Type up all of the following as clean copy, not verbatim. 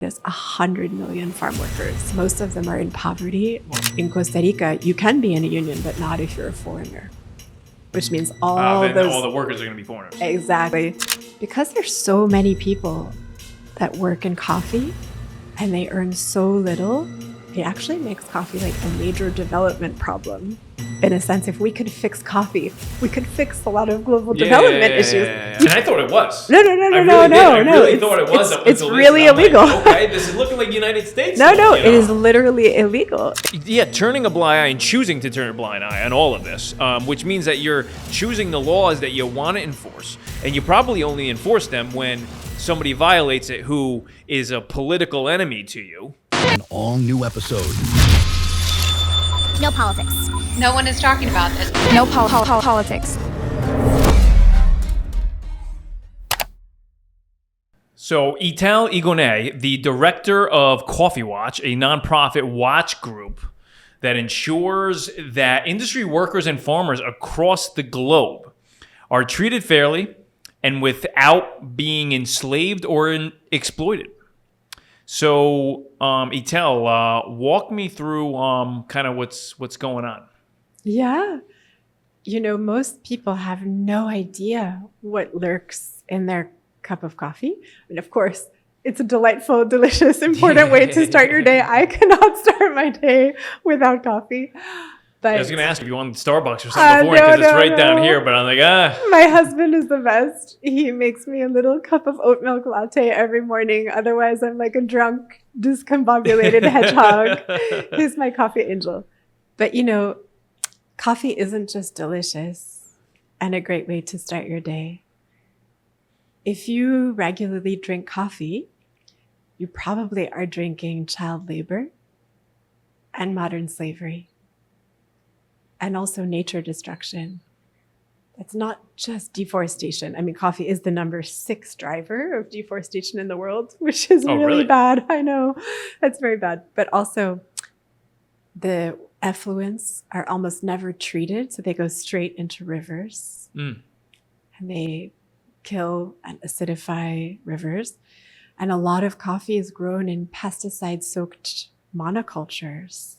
There's 100 million farm workers. Most of them are in poverty. In Costa Rica, you can be in a union, but not if you're a foreigner, which means all the workers are going to be foreigners. Exactly. Because there's so many people that work in coffee and they earn so little, it actually makes coffee like a major development problem. In a sense, if we could fix coffee, we could fix a lot of global development issues. And I thought it was. No. I really thought it was. It's really illegal. Like, okay, this is looking like United States. No, it is literally illegal. Yeah, turning a blind eye and choosing to turn a blind eye on all of this, which means that you're choosing the laws that you want to enforce, and you probably only enforce them when somebody violates it who is a political enemy to you. An all-new episode. No politics. No one is talking about this. No politics. So Etelle Higonnet, the director of Coffee Watch, a nonprofit watch group that ensures that industry workers and farmers across the globe are treated fairly and without being enslaved or exploited. So, Etelle, walk me through kind of what's going on. Yeah. Most people have no idea what lurks in their cup of coffee. And of course, it's a delightful, delicious, important way to start your day. I cannot start my day without coffee. But I was going to ask if you wanted Starbucks or something before because it's right down here, but I'm like, My husband is the best. He makes me a little cup of oat milk latte every morning. Otherwise, I'm like a drunk, discombobulated hedgehog. He's my coffee angel. But, coffee isn't just delicious and a great way to start your day. If you regularly drink coffee, you probably are drinking child labor and modern slavery. And also nature destruction. It's not just deforestation. I mean, coffee is the number 6 driver of deforestation in the world, which is really bad. I know, that's very bad. But also, the effluents are almost never treated, so they go straight into rivers. And they kill and acidify rivers. And a lot of coffee is grown in pesticide-soaked monocultures,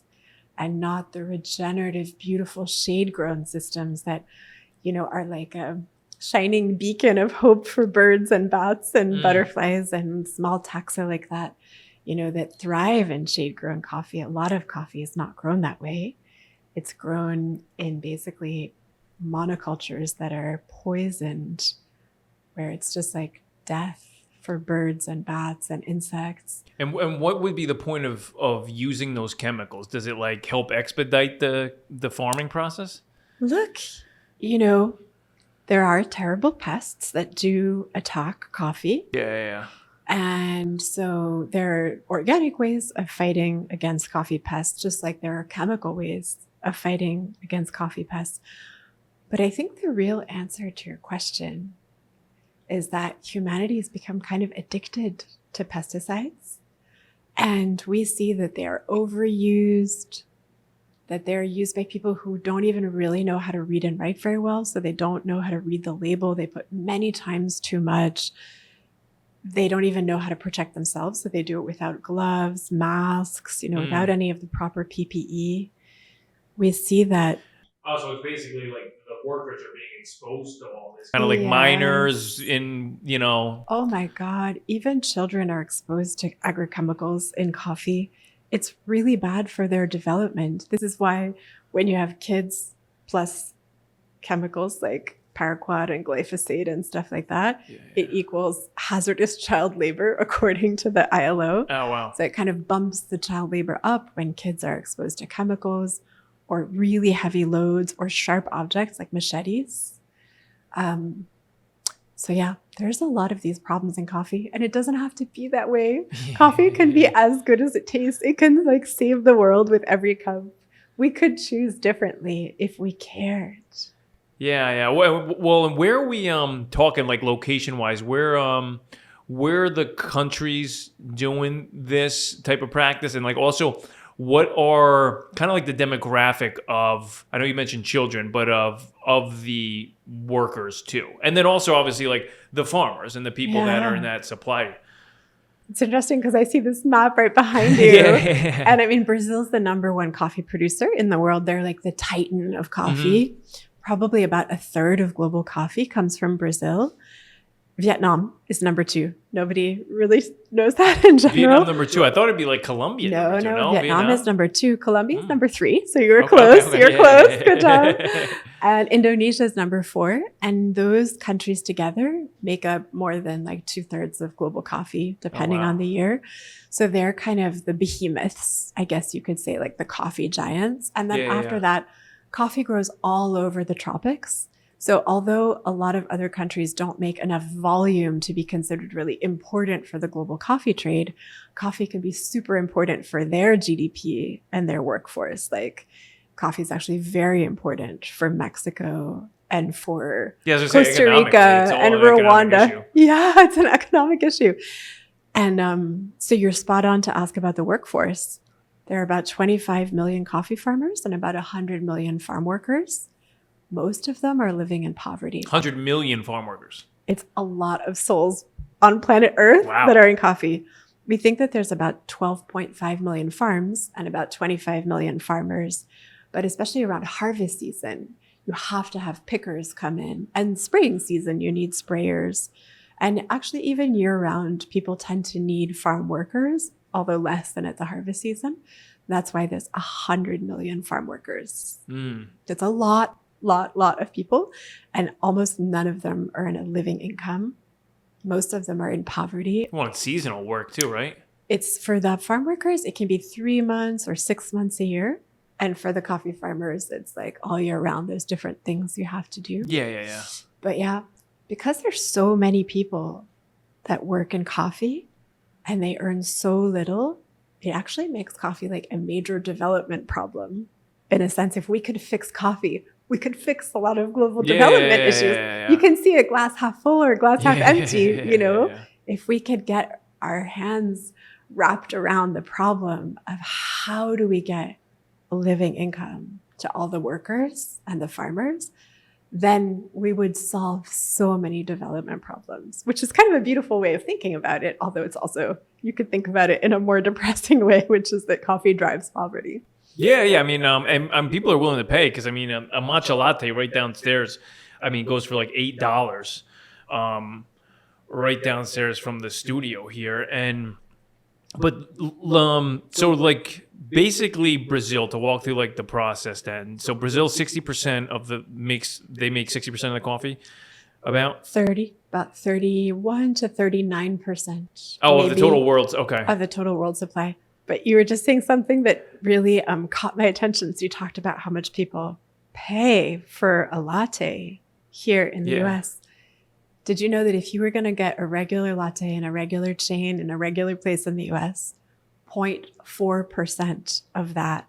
and not the regenerative, beautiful shade-grown systems that, are like a shining beacon of hope for birds and bats and butterflies and small taxa like that, that thrive in shade-grown coffee. A lot of coffee is not grown that way. It's grown in basically monocultures that are poisoned, where it's just like death for birds and bats and insects. And what would be the point of using those chemicals? Does it like help expedite the farming process? Look, there are terrible pests that do attack coffee. Yeah. And so there are organic ways of fighting against coffee pests, just like there are chemical ways of fighting against coffee pests. But I think the real answer to your question is that humanity has become kind of addicted to pesticides. And we see that they are overused, that they're used by people who don't even really know how to read and write very well. So they don't know how to read the label. They put many times too much. They don't even know how to protect themselves. So they do it without gloves, masks, without any of the proper PPE. We see that. Oh, so it's basically like the workers are being exposed to all this. Kind of like miners in, Oh my God. Even children are exposed to agrochemicals in coffee. It's really bad for their development. This is why when you have kids plus chemicals like paraquat and glyphosate and stuff like that, it equals hazardous child labor according to the ILO. Oh, wow. So it kind of bumps the child labor up when kids are exposed to chemicals or really heavy loads or sharp objects like machetes. So yeah, there's a lot of these problems in coffee, and it doesn't have to be that way. Coffee can be as good as it tastes. It can like save the world with every cup. We could choose differently if we cared. Yeah. Well, and where are we talking like location wise? Where are the countries doing this type of practice, and like also what are kind of like the demographic of, I know you mentioned children, but of the workers too. And then also obviously like the farmers and the people that are in that supply It's interesting because I see this map right behind you. Yeah. And I mean, Brazil's the number one coffee producer in the world. They're like the titan of coffee. Probably about a third of global coffee comes from Brazil. Vietnam is number 2. Nobody really knows that in general. Vietnam number 2. I thought it'd be like Colombia. No, number 2. no, Vietnam is number 2. Colombia is number 3. So you were Okay, close. okay, You're yeah, close. yeah, Good job. yeah. And Indonesia is number 4. And those countries together make up more than like 2/3 of global coffee, depending wow. on the year. So they're kind of the behemoths, I guess you could say, like the coffee giants. And then after that, coffee grows all over the tropics. So although a lot of other countries don't make enough volume to be considered really important for the global coffee trade, coffee can be super important for their GDP and their workforce. Like coffee is actually very important for Mexico and for Costa Rica and Rwanda. Yeah, it's an economic issue. And so you're spot on to ask about the workforce. There are about 25 million coffee farmers and about 100 million farm workers. Most of them are living in poverty. 100 million farm workers. It's a lot of souls on planet Earth that are in coffee. We think that there's about 12.5 million farms and about 25 million farmers. But especially around harvest season, you have to have pickers come in. And spraying season, you need sprayers. And actually, even year-round, people tend to need farm workers, although less than at the harvest season. That's why there's 100 million farm workers. That's a lot of people, and almost none of them earn a living income. Most of them are in poverty. Well, it's seasonal work too, right? It's for the farm workers, it can be 3 months or 6 months a year. And for the coffee farmers, it's like all year round. There's different things you have to do. Yeah. But yeah, because there's so many people that work in coffee and they earn so little, it actually makes coffee like a major development problem. In a sense, if we could fix coffee, we could fix a lot of global development issues. You can see a glass half full or glass half empty, you know? If we could get our hands wrapped around the problem of how do we get a living income to all the workers and the farmers, then we would solve so many development problems, which is kind of a beautiful way of thinking about it. Although it's also, you could think about it in a more depressing way, which is that coffee drives poverty. Yeah. I mean, and people are willing to pay because I mean, a matcha latte right downstairs, I mean, goes for like $8, right downstairs from the studio here. So like basically Brazil, to walk through like the process then. So Brazil, 60% of they make 60% of the coffee, about 31 to 39%. Oh, of the total world's okay. Of the total world supply. But you were just saying something that really caught my attention. So you talked about how much people pay for a latte here in the US. Did you know that if you were going to get a regular latte in a regular chain in a regular place in the US, 0.4% of that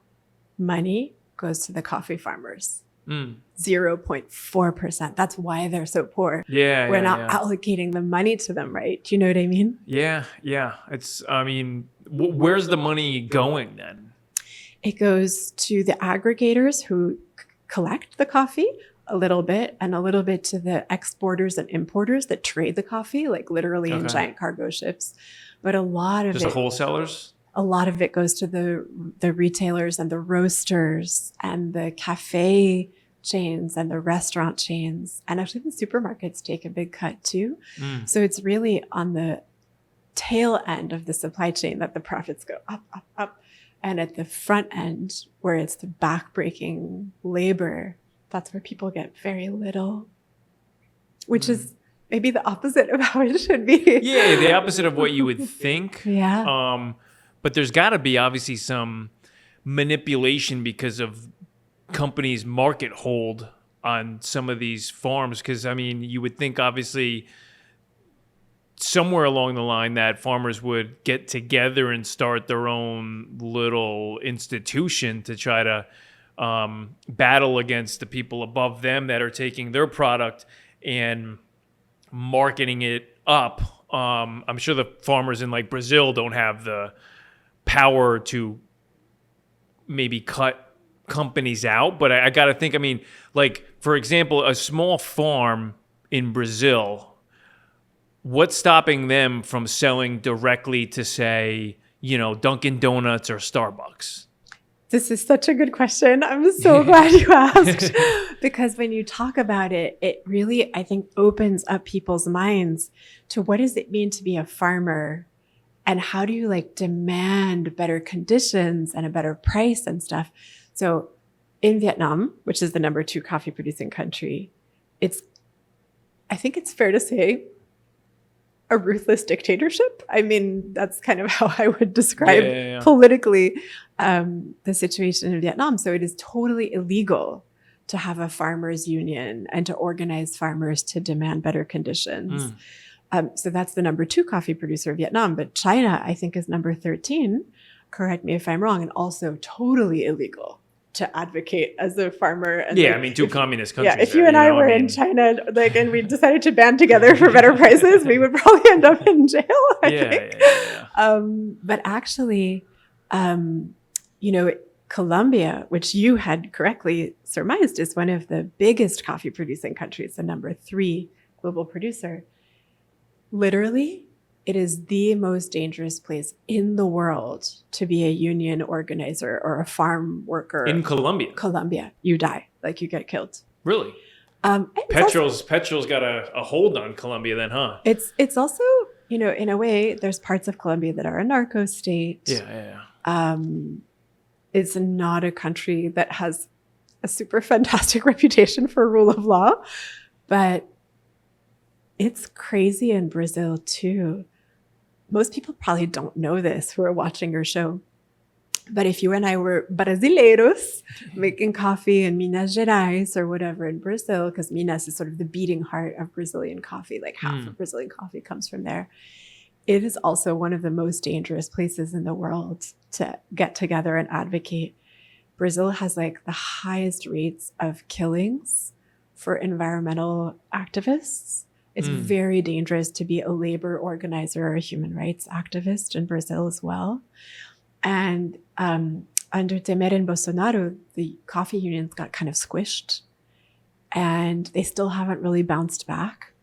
money goes to the coffee farmers? 0.4%. That's why they're so poor. We're not allocating the money to them, right? Do you know what I mean? Yeah. It's, I mean, where's the money going then? It goes to the aggregators who collect the coffee a little bit, and a little bit to the exporters and importers that trade the coffee, like literally in giant cargo ships. But a lot of the wholesalers? A lot of it goes to the retailers and the roasters and the cafe chains and the restaurant chains. And actually the supermarkets take a big cut too. So it's really on the tail end of the supply chain that the profits go up. And at the front end, where it's the backbreaking labor, that's where people get very little, which is maybe the opposite of how it should be. Yeah, the opposite of what you would think. But there's got to be obviously some manipulation because of companies' market hold on some of these farms. Because, I mean, you would think obviously somewhere along the line that farmers would get together and start their own little institution to try to battle against the people above them that are taking their product and marketing it up. I'm sure the farmers in like Brazil don't have the power to maybe cut companies out, but I got to think, I mean, like, for example, a small farm in Brazil, what's stopping them from selling directly to, say, Dunkin' Donuts or Starbucks? This is such a good question. I'm so glad you asked. Because when you talk about it, it really, I think, opens up people's minds to what does it mean to be a farmer, and how do you like demand better conditions and a better price and stuff. So in Vietnam, which is the number 2 coffee producing country, I think it's fair to say, a ruthless dictatorship. I mean, that's kind of how I would describe politically the situation in Vietnam. So it is totally illegal to have a farmers union and to organize farmers to demand better conditions. So that's the number 2 coffee producer of Vietnam. But China, I think, is number 13. Correct me if I'm wrong. And also totally illegal to advocate as a farmer. And yeah, I mean, 2 communist countries. Yeah, if you and I were in China, and we decided to band together for better prices, we would probably end up in jail, I think. Yeah. But actually, Colombia, which you had correctly surmised is one of the biggest coffee producing countries, the number 3 global producer. Literally, it is the most dangerous place in the world to be a union organizer or a farm worker. In Colombia? Colombia. You die. Like, you get killed. Really? Petrol's got a hold on Colombia then, huh? It's also, in a way, there's parts of Colombia that are a narco state. Yeah. It's not a country that has a super fantastic reputation for rule of law, but it's crazy in Brazil too. Most people probably don't know this who are watching your show. But if you and I were brasileiros making coffee in Minas Gerais or whatever in Brazil, because Minas is sort of the beating heart of Brazilian coffee, like half of Brazilian coffee comes from there. It is also one of the most dangerous places in the world to get together and advocate. Brazil has like the highest rates of killings for environmental activists. It's very dangerous to be a labor organizer or a human rights activist in Brazil as well. And under Temer and Bolsonaro, the coffee unions got kind of squished and they still haven't really bounced back.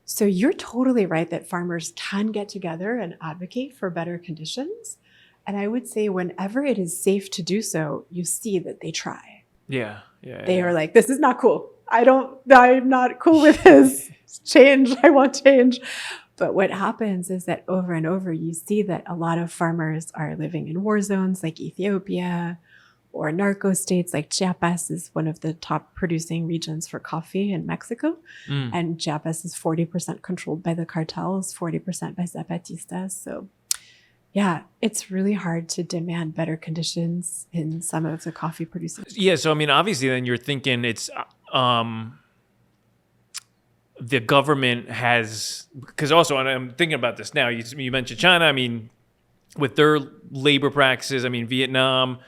So you're totally right that farmers can get together and advocate for better conditions. And I would say whenever it is safe to do so, you see that they try. Yeah. They are like, this is not cool. I'm not cool with this. Change. I want change. But what happens is that over and over, you see that a lot of farmers are living in war zones like Ethiopia, or narco states like Chiapas is one of the top producing regions for coffee in Mexico. And Chiapas is 40% controlled by the cartels, 40% by Zapatistas. So yeah, it's really hard to demand better conditions in some of the coffee producing. Yeah, so I mean, obviously then you're thinking it's the government has, because also, and I'm thinking about this now, you mentioned China, I mean, with their labor practices, I mean, Vietnam,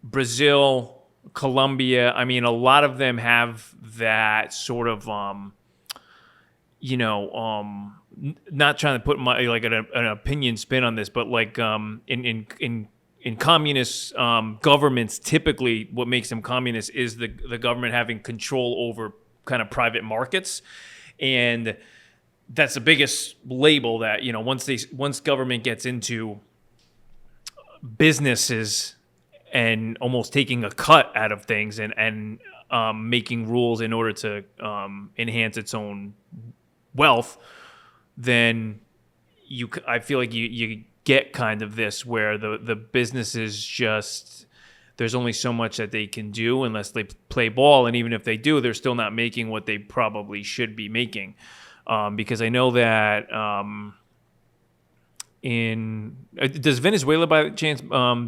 Brazil, Colombia, I mean, a lot of them have that sort of, not trying to put my like an opinion spin on this, but like in communist governments, typically what makes them communist is the government having control over kind of private markets, and that's the biggest label that once government gets into businesses and almost taking a cut out of things and making rules in order to enhance its own wealth, then I feel like you get kind of this where the businesses just, there's only so much that they can do unless they play ball, and even if they do, they're still not making what they probably should be making. Because I know that does Venezuela by chance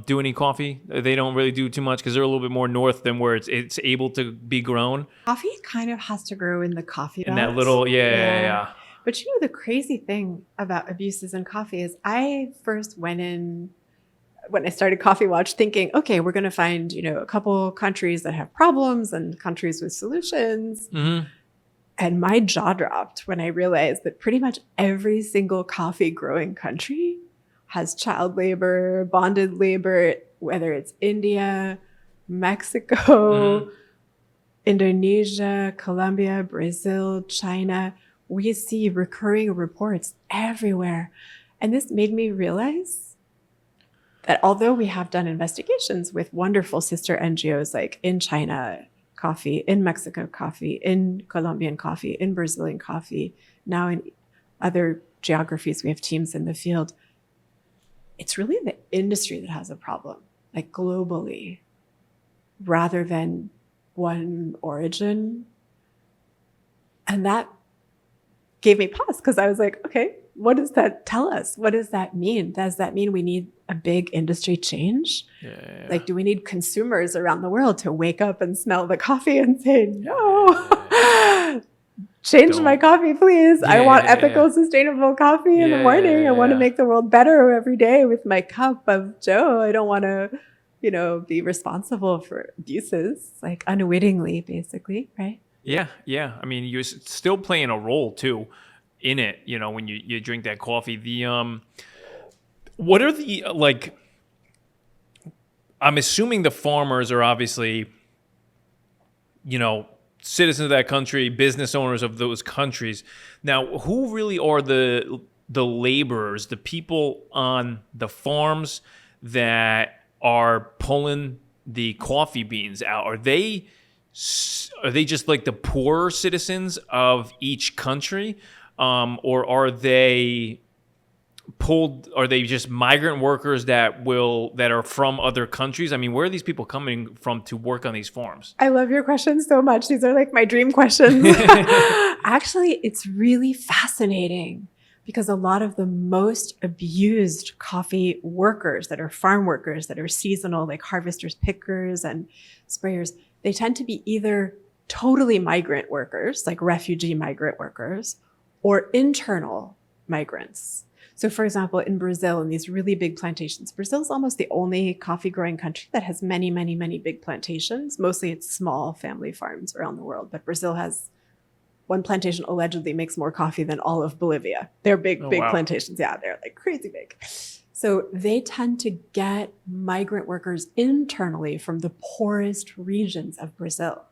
do any coffee? They don't really do too much because they're a little bit more north than where it's able to be grown. Coffee kind of has to grow in the coffee belt. In that little, yeah. But the crazy thing about abuses in coffee is I first went in when I started Coffee Watch thinking, okay, we're going to find, a couple countries that have problems and countries with solutions. Mm-hmm. And my jaw dropped when I realized that pretty much every single coffee growing country has child labor, bonded labor, whether it's India, Mexico, Indonesia, Colombia, Brazil, China. we see recurring reports everywhere. And this made me realize that although we have done investigations with wonderful sister NGOs like in China, coffee, in Mexico, coffee, in Colombian coffee, in Brazilian coffee, now in other geographies, we have teams in the field. It's really the industry that has a problem, like globally, rather than one origin. And that gave me pause because I was like, okay, what does that tell us? What does that mean? Does that mean we need a big industry change? Yeah. Like, do we need consumers around the world to wake up and smell the coffee and say, no, change my coffee, please. I want ethical, sustainable coffee in the morning. I want to make the world better every day with my cup of Joe. I don't want to, be responsible for abuses, like unwittingly, basically, right? Yeah. I mean, you're still playing a role too in it, when you drink that coffee. What are the, like, I'm assuming the farmers are obviously, citizens of that country, business owners of those countries. Now, who really are the laborers, the people on the farms that are pulling the coffee beans out? Are they just like the poorer citizens of each country, or are they just migrant workers that are from other countries? I mean, where are these people coming from to work on these farms? I love your questions so much. These are like my dream questions. Actually, it's really fascinating because a lot of the most abused coffee workers that are farm workers, that are seasonal, like harvesters, pickers, and sprayers, they tend to be either totally migrant workers, like refugee migrant workers, or internal migrants. So for example, in Brazil, in these really big plantations, Brazil is almost the only coffee growing country that has many, many, many big plantations. Mostly it's small family farms around the world, but Brazil has one plantation allegedly makes more coffee than all of Bolivia. They're big plantations. Yeah, they're like crazy big. So they tend to get migrant workers internally from the poorest regions of Brazil.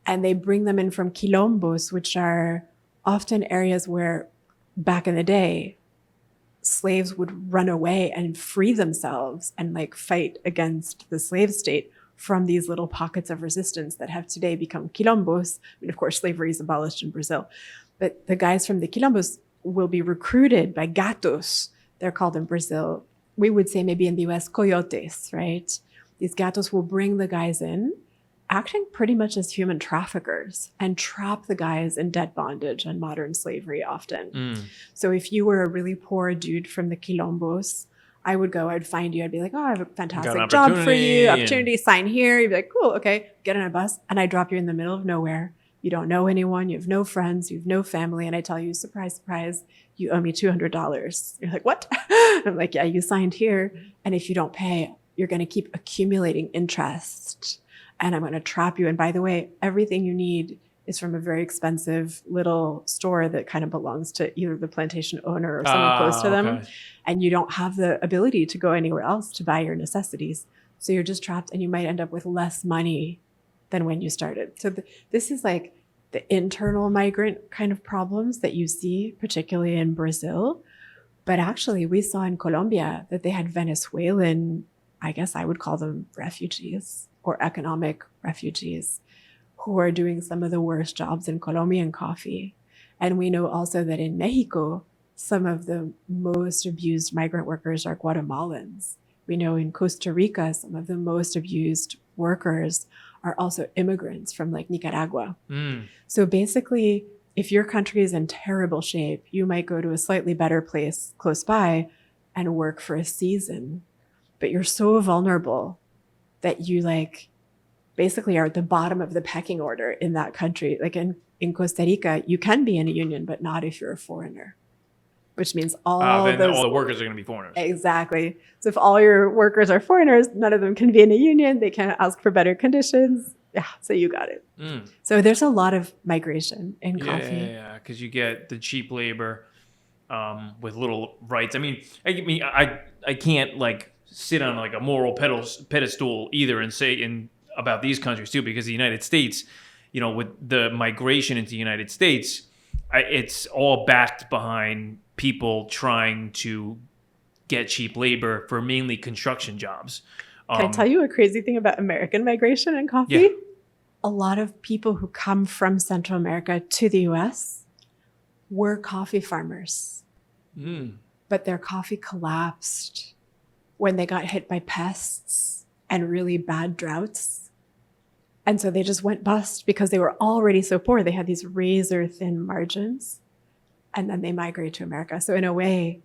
And they bring them in from quilombos, which are often areas where back in the day, slaves would run away and free themselves and like fight against the slave state from these little pockets of resistance that have today become quilombos. I mean, of course, slavery is abolished in Brazil, but the guys from the quilombos will be recruited by gatos. They're called in Brazil. We would say maybe in the US, coyotes, right? These gatos will bring the guys in, acting pretty much as human traffickers, and trap the guys in debt bondage and modern slavery often. So if you were a really poor dude from the quilombos, I'd find you, I'd be like, oh, I have a fantastic job for you, opportunity, sign here. You'd be like, cool, okay, get on a bus. And I drop you in the middle of nowhere. You don't know anyone, you have no friends, you have no family. And I tell you, surprise, surprise, you owe me $200. You're like, what? I'm like, yeah, you signed here. And if you don't pay, you're going to keep accumulating interest. And I'm going to trap you. And by the way, everything you need is from a very expensive little store that kind of belongs to either the plantation owner or someone close to them. Okay. And you don't have the ability to go anywhere else to buy your necessities. So you're just trapped and you might end up with less money than when you started. So this is like the internal migrant kind of problems that you see, particularly in Brazil. But actually, we saw in Colombia that they had Venezuelan, I guess I would call them refugees or economic refugees, who are doing some of the worst jobs in Colombian coffee. And we know also that in Mexico, some of the most abused migrant workers are Guatemalans. We know in Costa Rica, some of the most abused workers are also immigrants from like Nicaragua. So basically, if your country is in terrible shape, you might go to a slightly better place close by and work for a season. But you're so vulnerable that you like basically are at the bottom of the pecking order in that country. Like in Costa Rica, you can be in a union, but not if you're a foreigner, which means all the workers are going to be foreigners. Exactly. So if all your workers are foreigners, none of them can be in a union. They can't ask for better conditions. Yeah, so you got it. So there's a lot of migration in coffee. Yeah, because you get the cheap labor with little rights. I can't like sit on like a moral pedestal either and say about these countries too, because the United States, with the migration into the United States, it's all backed behind people trying to get cheap labor for mainly construction jobs. Can I tell you a crazy thing about American migration and coffee? Yeah. A lot of people who come from Central America to the US were coffee farmers. But their coffee collapsed when they got hit by pests and really bad droughts. And so they just went bust because they were already so poor. They had these razor thin margins. And then they migrate to America. So in a way,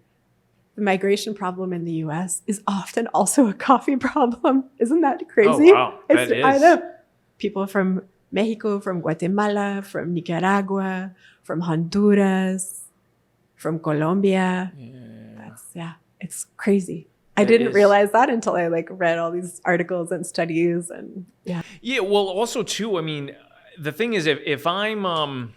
the migration problem in the US is often also a coffee problem. Isn't that crazy? Oh, wow. That is. I know. People from Mexico, from Guatemala, from Nicaragua, from Honduras, from Colombia. It's crazy. I didn't realize that until I read all these articles and studies and Yeah, well, also too, I mean, the thing is, if I'm an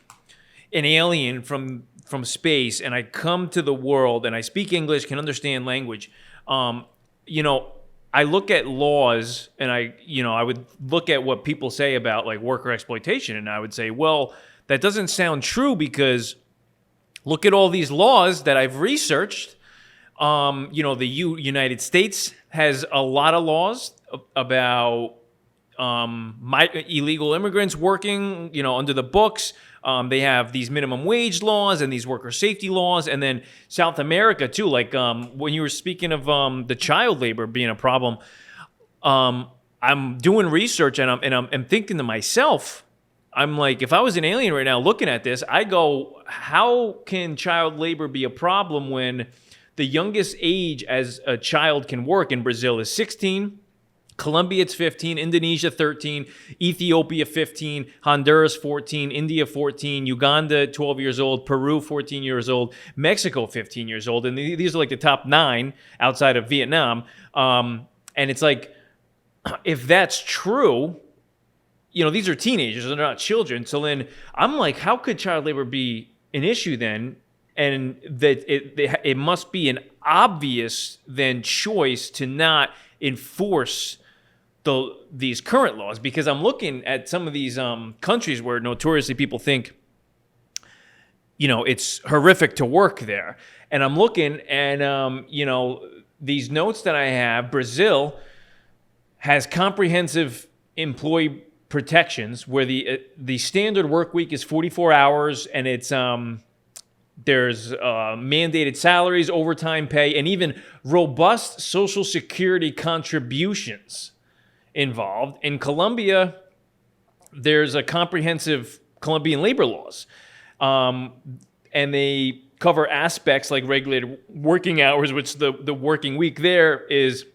alien from space and I come to the world and I speak English, can understand language, I look at laws and I would look at what people say about worker exploitation, and I would say, well, that doesn't sound true because look at all these laws that I've researched. The United States has a lot of laws about illegal immigrants working, under the books. They have these minimum wage laws and these worker safety laws. And then South America, too. When you were speaking of the child labor being a problem, I'm doing research and I'm thinking to myself, I'm like, if I was an alien right now looking at this, I go, how can child labor be a problem when the youngest age as a child can work in Brazil is 16, Colombia it's 15, Indonesia 13, Ethiopia 15, Honduras 14, India 14, Uganda 12 years old, Peru 14 years old, Mexico 15 years old, and these are the top 9 outside of Vietnam. And it's like, if that's true, these are teenagers, they're not children. So then I'm like, how could child labor be an issue then? And that it must be an obvious then choice to not enforce these current laws, because I'm looking at some of these countries where notoriously people think, it's horrific to work there. And I'm looking and, these notes that I have, Brazil has comprehensive employee protections where the standard work week is 44 hours and it's there's mandated salaries, overtime pay, and even robust Social Security contributions involved. In Colombia, there's a comprehensive Colombian labor laws, and they cover aspects like regulated working hours, which the working week there is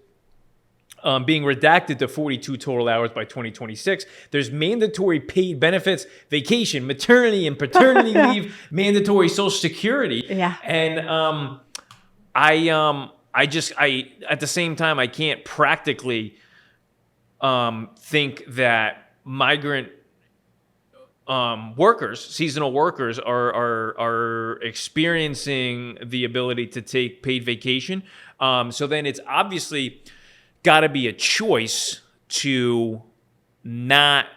being redacted to 42 total hours by 2026. There's mandatory paid benefits, vacation, maternity and paternity leave, mandatory Social Security. Yeah. And I at the same time, I can't practically think that migrant workers, seasonal workers, are experiencing the ability to take paid vacation. So then it's obviously got to be a choice to not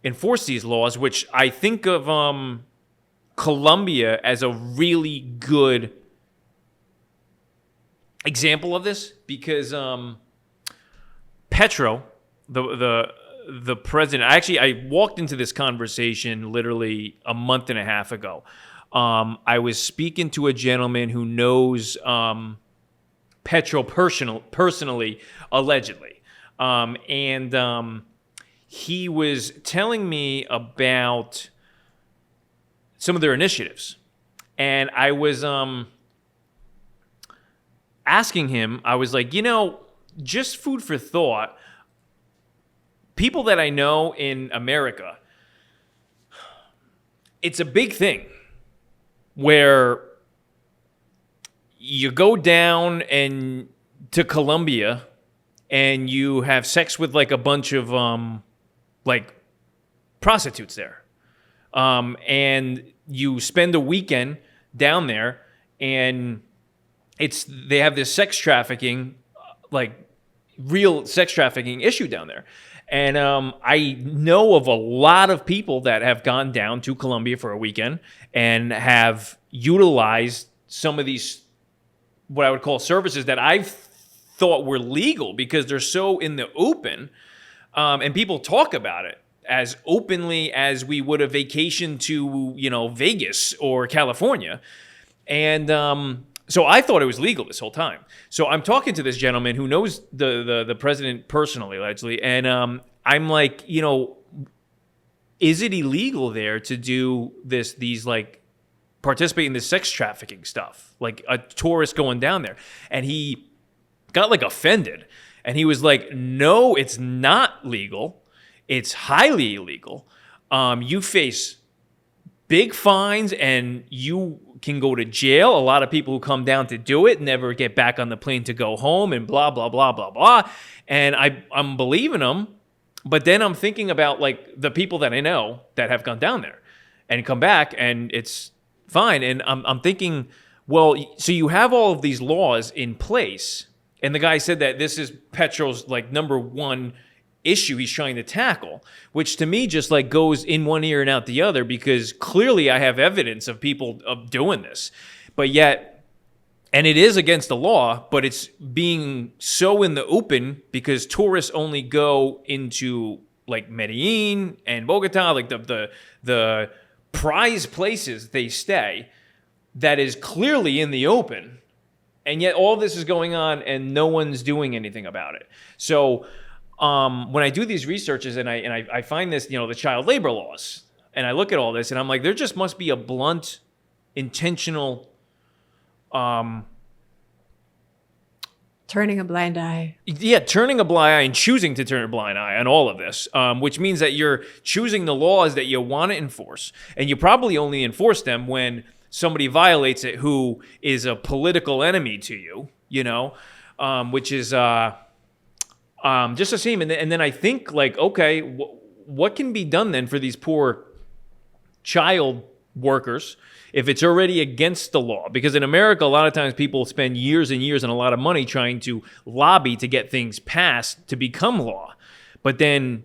enforce these laws, which I think of Colombia as a really good example of this, because Petro, the president, I walked into this conversation literally a month and a half ago. I was speaking to a gentleman who knows Petro personally, allegedly. And he was telling me about some of their initiatives. And I was asking him, I was like, just food for thought, people that I know in America, it's a big thing where you go down and to Colombia and you have sex with a bunch of prostitutes there. And you spend a weekend down there and they have this sex trafficking, real sex trafficking issue down there. And I know of a lot of people that have gone down to Colombia for a weekend and have utilized some of these, what I would call services that I thought were legal because they're so in the open, and people talk about it as openly as we would a vacation to, Vegas or California. And so I thought it was legal this whole time. So I'm talking to this gentleman who knows the president personally, allegedly, and I'm like, is it illegal there to do these like participate in this sex trafficking stuff, like a tourist going down there? And he got like offended, and he was like, no, it's not legal. It's highly illegal. You face big fines and you can go to jail. A lot of people who come down to do it never get back on the plane to go home and blah, blah, blah, blah, blah. And I'm believing him. But then I'm thinking about like the people that I know that have gone down there and come back and it's fine. And I'm thinking, well, so you have all of these laws in place. And the guy said that this is Petro's like number one issue he's trying to tackle, which to me just like goes in one ear and out the other, because clearly I have evidence of people of doing this, but yet, and it is against the law, but it's being so in the open because tourists only go into like Medellin and Bogota, like the prize places they stay, that is clearly in the open, and yet all this is going on and no one's doing anything about it. So when I do these researches and I find this, the child labor laws, and I look at all this and I'm like, there just must be a blunt, intentional, turning a blind eye. Yeah, turning a blind eye and choosing to turn a blind eye on all of this, which means that you're choosing the laws that you want to enforce, and you probably only enforce them when somebody violates it who is a political enemy to you, which is just a shame. And then I think like, okay, what can be done then for these poor child workers if it's already against the law? Because in America, a lot of times people spend years and years and a lot of money trying to lobby to get things passed to become law. But then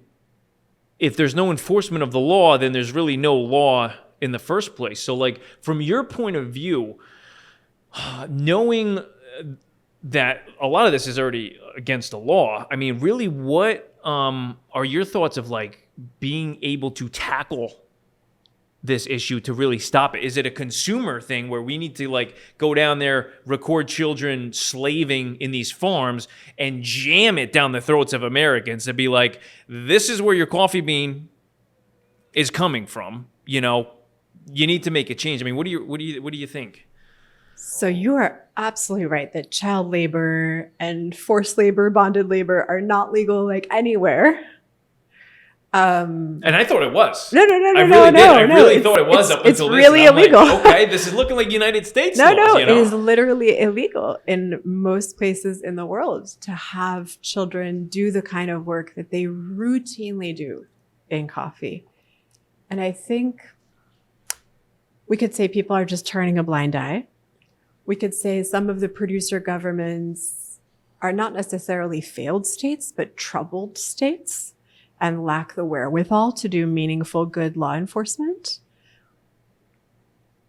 if there's no enforcement of the law, then there's really no law in the first place. So like from your point of view, knowing that a lot of this is already against the law, I mean, really, what are your thoughts of like being able to tackle this issue to really stop it? Is it a consumer thing where we need to like go down there, record children slaving in these farms and jam it down the throats of Americans to be like, this is where your coffee bean is coming from, you need to make a change? I mean, what do you think? So you are absolutely right that child labor and forced labor, bonded labor are not legal like anywhere. And I thought it was. No. I really thought it was up until this. It's really illegal. Like, okay, this is looking like United States laws, No, it is literally illegal in most places in the world to have children do the kind of work that they routinely do in coffee. And I think we could say people are just turning a blind eye. We could say some of the producer governments are not necessarily failed states, but troubled states and lack the wherewithal to do meaningful, good law enforcement.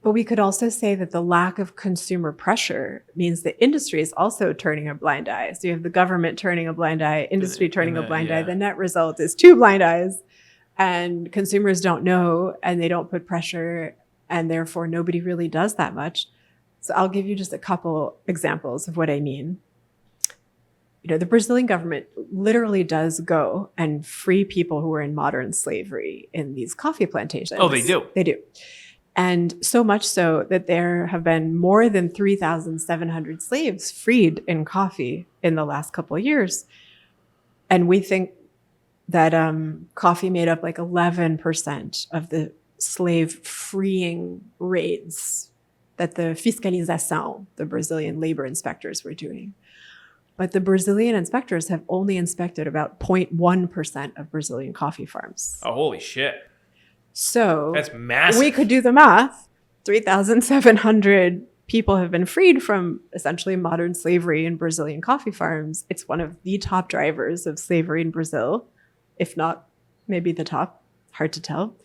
But we could also say that the lack of consumer pressure means the industry is also turning a blind eye. So you have the government turning a blind eye, industry turning a blind eye. The net result is two blind eyes, and consumers don't know and they don't put pressure, and therefore nobody really does that much. So I'll give you just a couple examples of what I mean. The Brazilian government literally does go and free people who were in modern slavery in these coffee plantations. Oh, they do? They do. And so much so that there have been more than 3,700 slaves freed in coffee in the last couple of years. And we think that coffee made up like 11% of the slave freeing raids that the fiscalização, the Brazilian labor inspectors, were doing. But the Brazilian inspectors have only inspected about 0.1% of Brazilian coffee farms. Oh, holy shit. So that's massive. We could do the math. 3,700 people have been freed from essentially modern slavery in Brazilian coffee farms. It's one of the top drivers of slavery in Brazil. if not maybe the top. Hard to tell.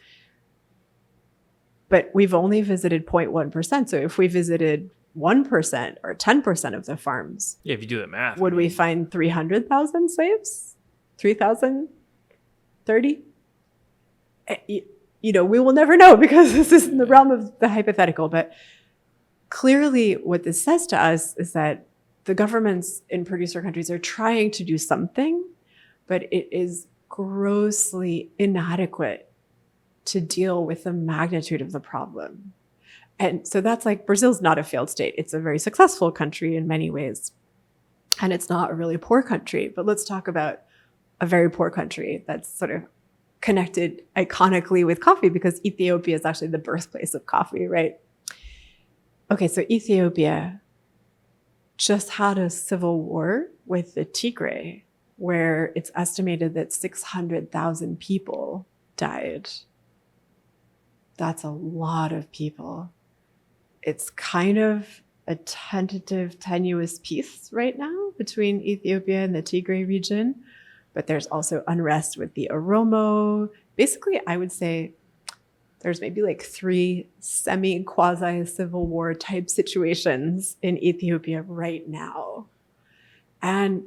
But we've only visited 0.1%. So if we visited 1% or 10% of the farms, Yeah, if you do the math. would we find 300,000 slaves? 3,000? 30? You know, we will never know because this is in the realm of the hypothetical. But clearly what this says to us is that the governments in producer countries are trying to do something, but it is grossly inadequate to deal with the magnitude of the problem. And so that's like, Brazil's not a failed state. It's a very successful country in many ways. And it's not a really poor country. But let's talk about a very poor country that's sort of connected iconically with coffee, because Ethiopia is actually the birthplace of coffee, right? Okay, so Ethiopia just had a civil war with the Tigray, where it's estimated that 600,000 people died. That's a lot of people. It's kind of a tentative, tenuous peace right now between Ethiopia and the Tigray region, but there's also unrest with the Oromo. Basically, I would say there's maybe like 3 semi-quasi-civil war type situations in Ethiopia right now. And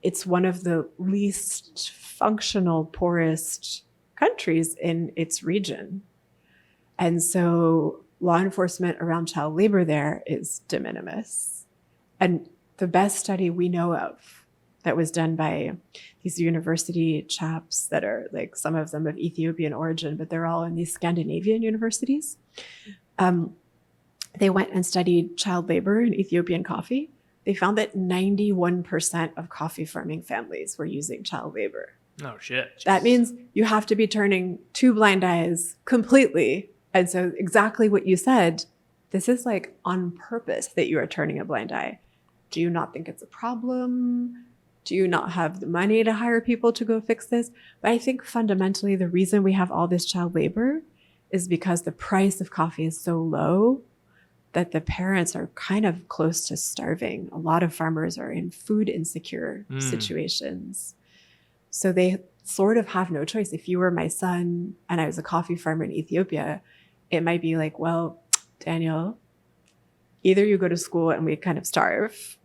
it's one of the least functional, poorest countries in its region. And so law enforcement around child labor there is de minimis. And the best study we know of that was done by these university chaps that are like, some of them of Ethiopian origin, but they're all in these Scandinavian universities. They went and studied child labor in Ethiopian coffee. They found that 91% of coffee farming families were using child labor. Oh, shit. Jesus. That means you have to be turning 2 blind eyes completely. And so exactly what you said, this is like on purpose that you are turning a blind eye. Do you not think it's a problem? Do you not have the money to hire people to go fix this? But I think fundamentally the reason we have all this child labor is because the price of coffee is so low that the parents are kind of close to starving. A lot of farmers are in food insecure situations. So they sort of have no choice. If you were my son and I was a coffee farmer in Ethiopia, it might be like, well, Daniel, either you go to school and we kind of starve,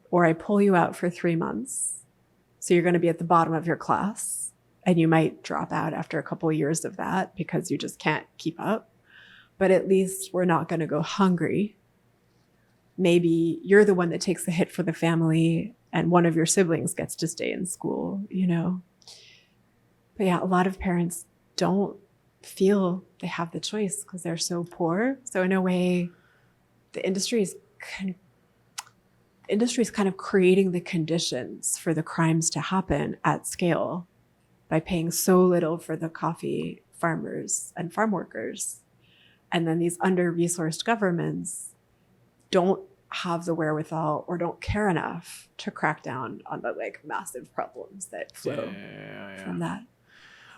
or I pull you out for 3 months. So you're going to be at the bottom of your class and you might drop out after a couple of years of that because you just can't keep up. But at least we're not going to go hungry. Maybe you're the one that takes the hit for the family and one of your siblings gets to stay in school, you know? But yeah, a lot of parents don't feel they have the choice because they're so poor. So in a way, the industry is kind of creating the conditions for the crimes to happen at scale by paying so little for the coffee farmers and farm workers. And then these under-resourced governments don't have the wherewithal or don't care enough to crack down on the like massive problems that flow from that.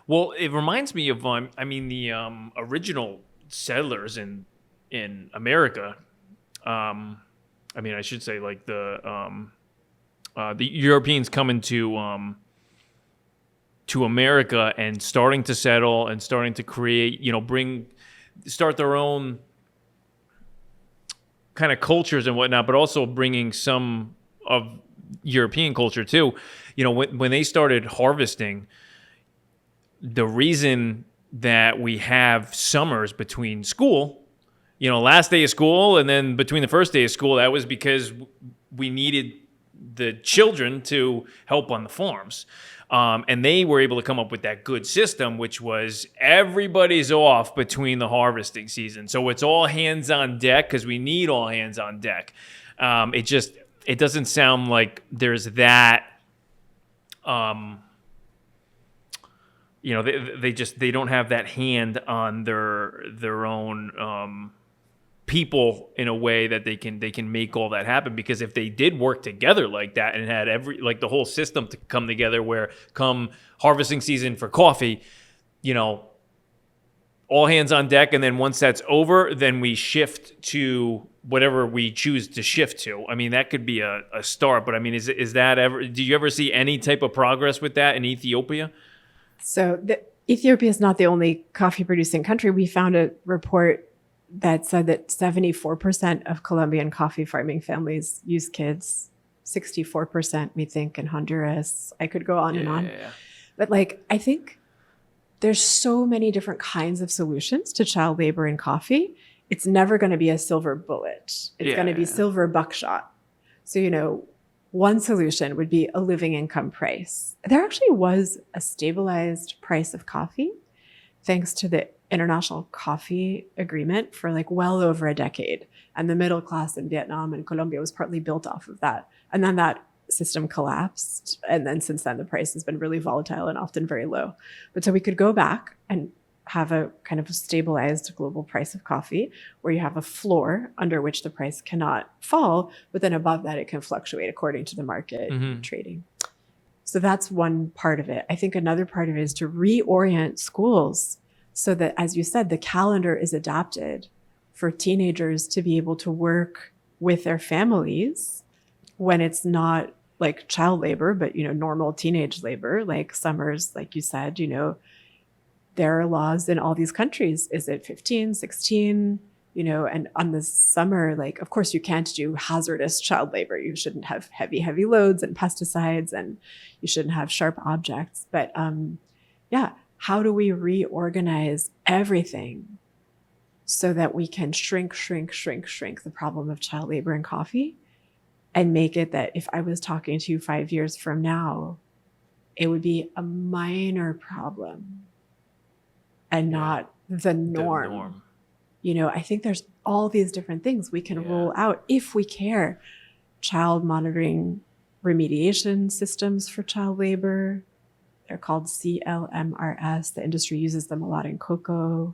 Well, it reminds me of, the original settlers in America. I should say like the Europeans coming to America and starting to settle and starting to create, start their own kind of cultures and whatnot, but also bringing some of European culture too. When they started harvesting, the reason that we have summers between school, last day of school and then between the first day of school, that was because we needed the children to help on the farms. And they were able to come up with that good system, which was everybody's off between the harvesting season. So it's all hands on deck because we need all hands on deck. It doesn't sound like there's that, they don't have that hand on their own people in a way that they can make all that happen. Because if they did work together like that and had the whole system to come together, where come harvesting season for coffee, all hands on deck, and then once that's over, then we shift to whatever we choose to shift to. That could be a start, but is that ever? Do you ever see any type of progress with that in Ethiopia? So Ethiopia is not the only coffee producing country. We found a report that said that 74% of Colombian coffee farming families use kids. 64%, we think, in Honduras. I could go on and on. Yeah. But like, I think there's so many different kinds of solutions to child labor in coffee. It's never going to be a silver bullet. It's going to be silver buckshot. So, you know, one solution would be a living income price. There actually was a stabilized price of coffee thanks to the International Coffee Agreement for like well over a decade. And the middle class in Vietnam and Colombia was partly built off of that. And then that system collapsed. And then since then, the price has been really volatile and often very low. But so we could go back and have a kind of a stabilized global price of coffee where you have a floor under which the price cannot fall, but then above that, it can fluctuate according to the market trading. So that's one part of it. I think another part of it is to reorient schools so that, as you said, the calendar is adapted for teenagers to be able to work with their families when it's not like child labor, but, you know, normal teenage labor, like summers, like you said, you know, there are laws in all these countries. Is it 15, 16, you know, and on the summer, like, of course you can't do hazardous child labor. You shouldn't have heavy loads and pesticides, and you shouldn't have sharp objects. But yeah, how do we reorganize everything so that we can shrink the problem of child labor in coffee and make it that if I was talking to you 5 years from now, it would be a minor problem and not the norm. You know, I think there's all these different things we can roll out if we care. Child monitoring remediation systems for child labor. They're called CLMRS. The industry uses them a lot in cocoa.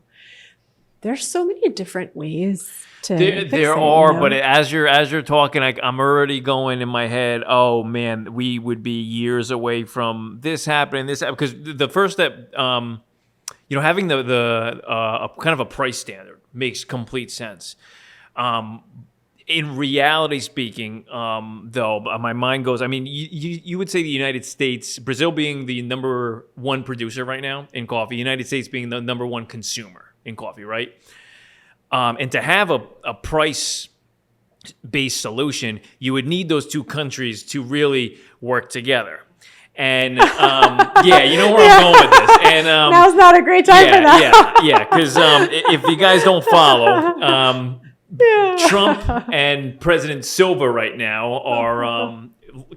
There's so many different ways to fix there it, are, you know? but as you're talking, I'm already going in my head, oh man, we would be years away from this happening, because the first step, you know, having the kind of a price standard makes complete sense. In reality speaking, though, my mind goes, I mean, you would say the United States, Brazil being the number one producer right now in coffee, United States being the number one consumer in coffee, right? And to have a price-based solution, you would need those two countries to really work together. And yeah, you know where I'm going with this. And now's not a great time for that. Because if you guys don't follow, Trump and President Silva right now are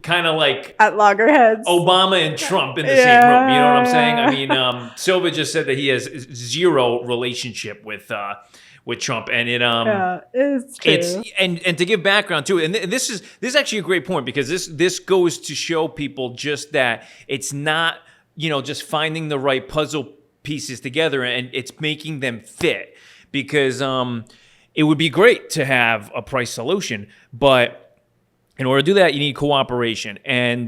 kind of like at loggerheads. Obama and Trump in the same room. You know what I'm saying? I mean, Silva just said that he has zero relationship with Trump, and it's true. And to give background to it, and this is actually a great point, because this goes to show people just that it's not, you know, just finding the right puzzle pieces together, and it's making them fit, because it would be great to have a price solution, but in order to do that, you need cooperation. And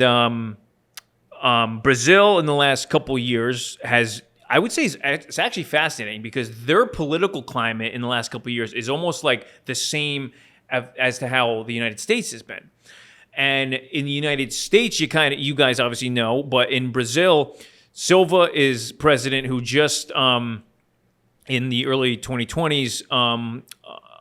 Brazil in the last couple of years has, I would say, it's actually fascinating, because their political climate in the last couple of years is almost like the same as to how the United States has been. And in the United States, you guys obviously know, but in Brazil, Silva is president who just in the early 2020s,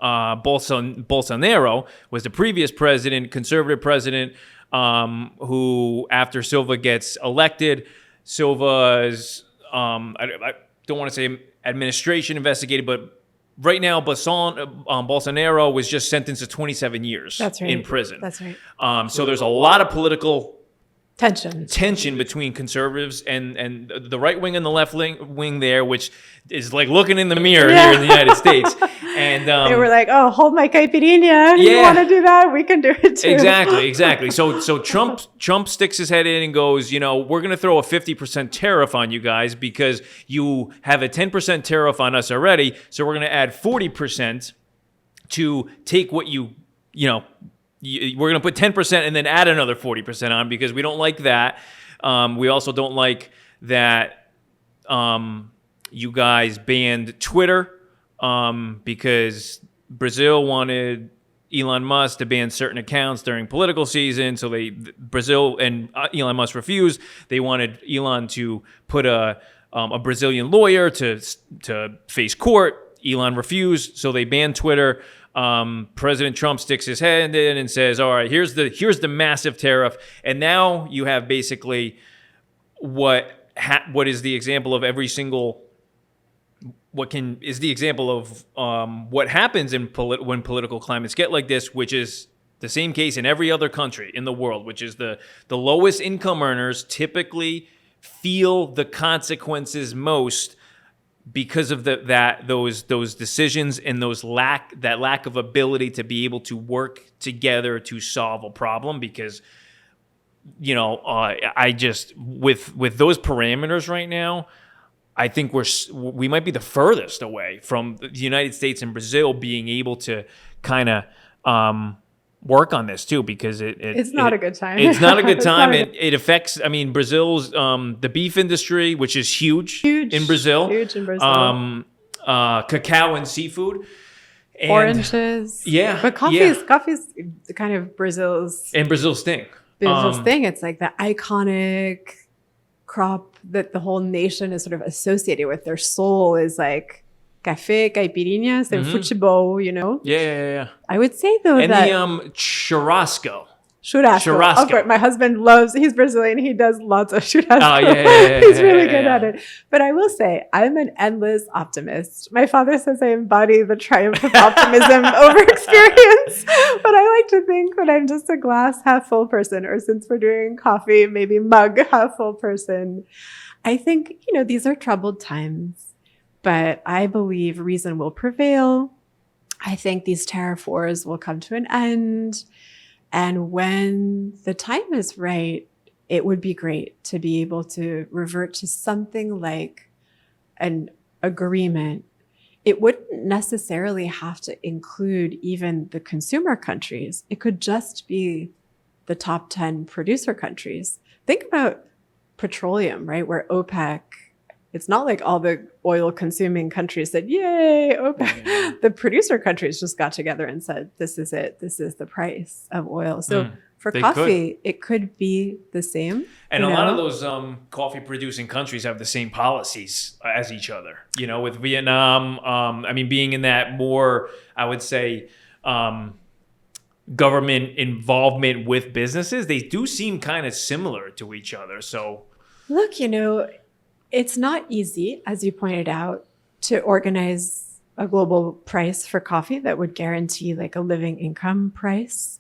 Bolsonaro was the previous president, conservative president, who, after Silva gets elected, Silva's, I don't want to say administration investigated, but right now, Bolsonaro was just sentenced to 27 years in prison. That's right. So there's a lot of political tension between conservatives and the right wing and the left wing there, which is like looking in the mirror here in the United States. And they were like, "Oh, hold my caipirinha. You want to do that? We can do it too." Exactly. So Trump sticks his head in and goes, you know, we're going to throw a 50% tariff on you guys because you have a 10% tariff on us already. So we're going to add 40% to take what you know. We're going to put 10% and then add another 40% on, because we don't like that. We also don't like that you guys banned Twitter, because Brazil wanted Elon Musk to ban certain accounts during political season. So Brazil and Elon Musk refused. They wanted Elon to put a Brazilian lawyer to face court. Elon refused, so they banned Twitter. President Trump sticks his head in and says, "All right, here's the massive tariff." And now you have basically what is the example of every single. Is the example of what happens when political climates get like this, which is the same case in every other country in the world, which is the lowest income earners typically feel the consequences most because of those decisions and that lack of ability to be able to work together to solve a problem. Because I just with those parameters right now, I think we might be the furthest away from the United States and Brazil being able to kind of work on this too, because it's not a good time. It's not a good time. It affects, Brazil's the beef industry, which is huge in Brazil. Huge in Brazil. Cacao and seafood. And, oranges. Yeah. But coffee's kind of Brazil's thing. Brazil's thing. It's like the iconic crop that the whole nation is sort of associated with. Their soul is like café, caipirinhas, and futebol, Yeah. I would say though and that the churrasco. Churrasco. Of course, my husband he's Brazilian. He does lots of churrasco. Oh, yeah. He's really good at it. But I will say, I'm an endless optimist. My father says I embody the triumph of optimism over experience. But I like to think that I'm just a glass half full person, or since we're doing coffee, maybe mug half full person. I think, these are troubled times, but I believe reason will prevail. I think these tariff wars will come to an end. And when the time is right, it would be great to be able to revert to something like an agreement. It wouldn't necessarily have to include even the consumer countries. It could just be the top 10 producer countries. Think about petroleum, right? Where OPEC, it's not like all the oil consuming countries said, yay, OPEC. Yeah. The producer countries just got together and said, this is it. This is the price of oil. So for coffee, it could be the same. And a lot of those coffee producing countries have the same policies as each other. With Vietnam, being in that more, I would say, government involvement with businesses, they do seem kind of similar to each other. So look, it's not easy, as you pointed out, to organize a global price for coffee that would guarantee like a living income price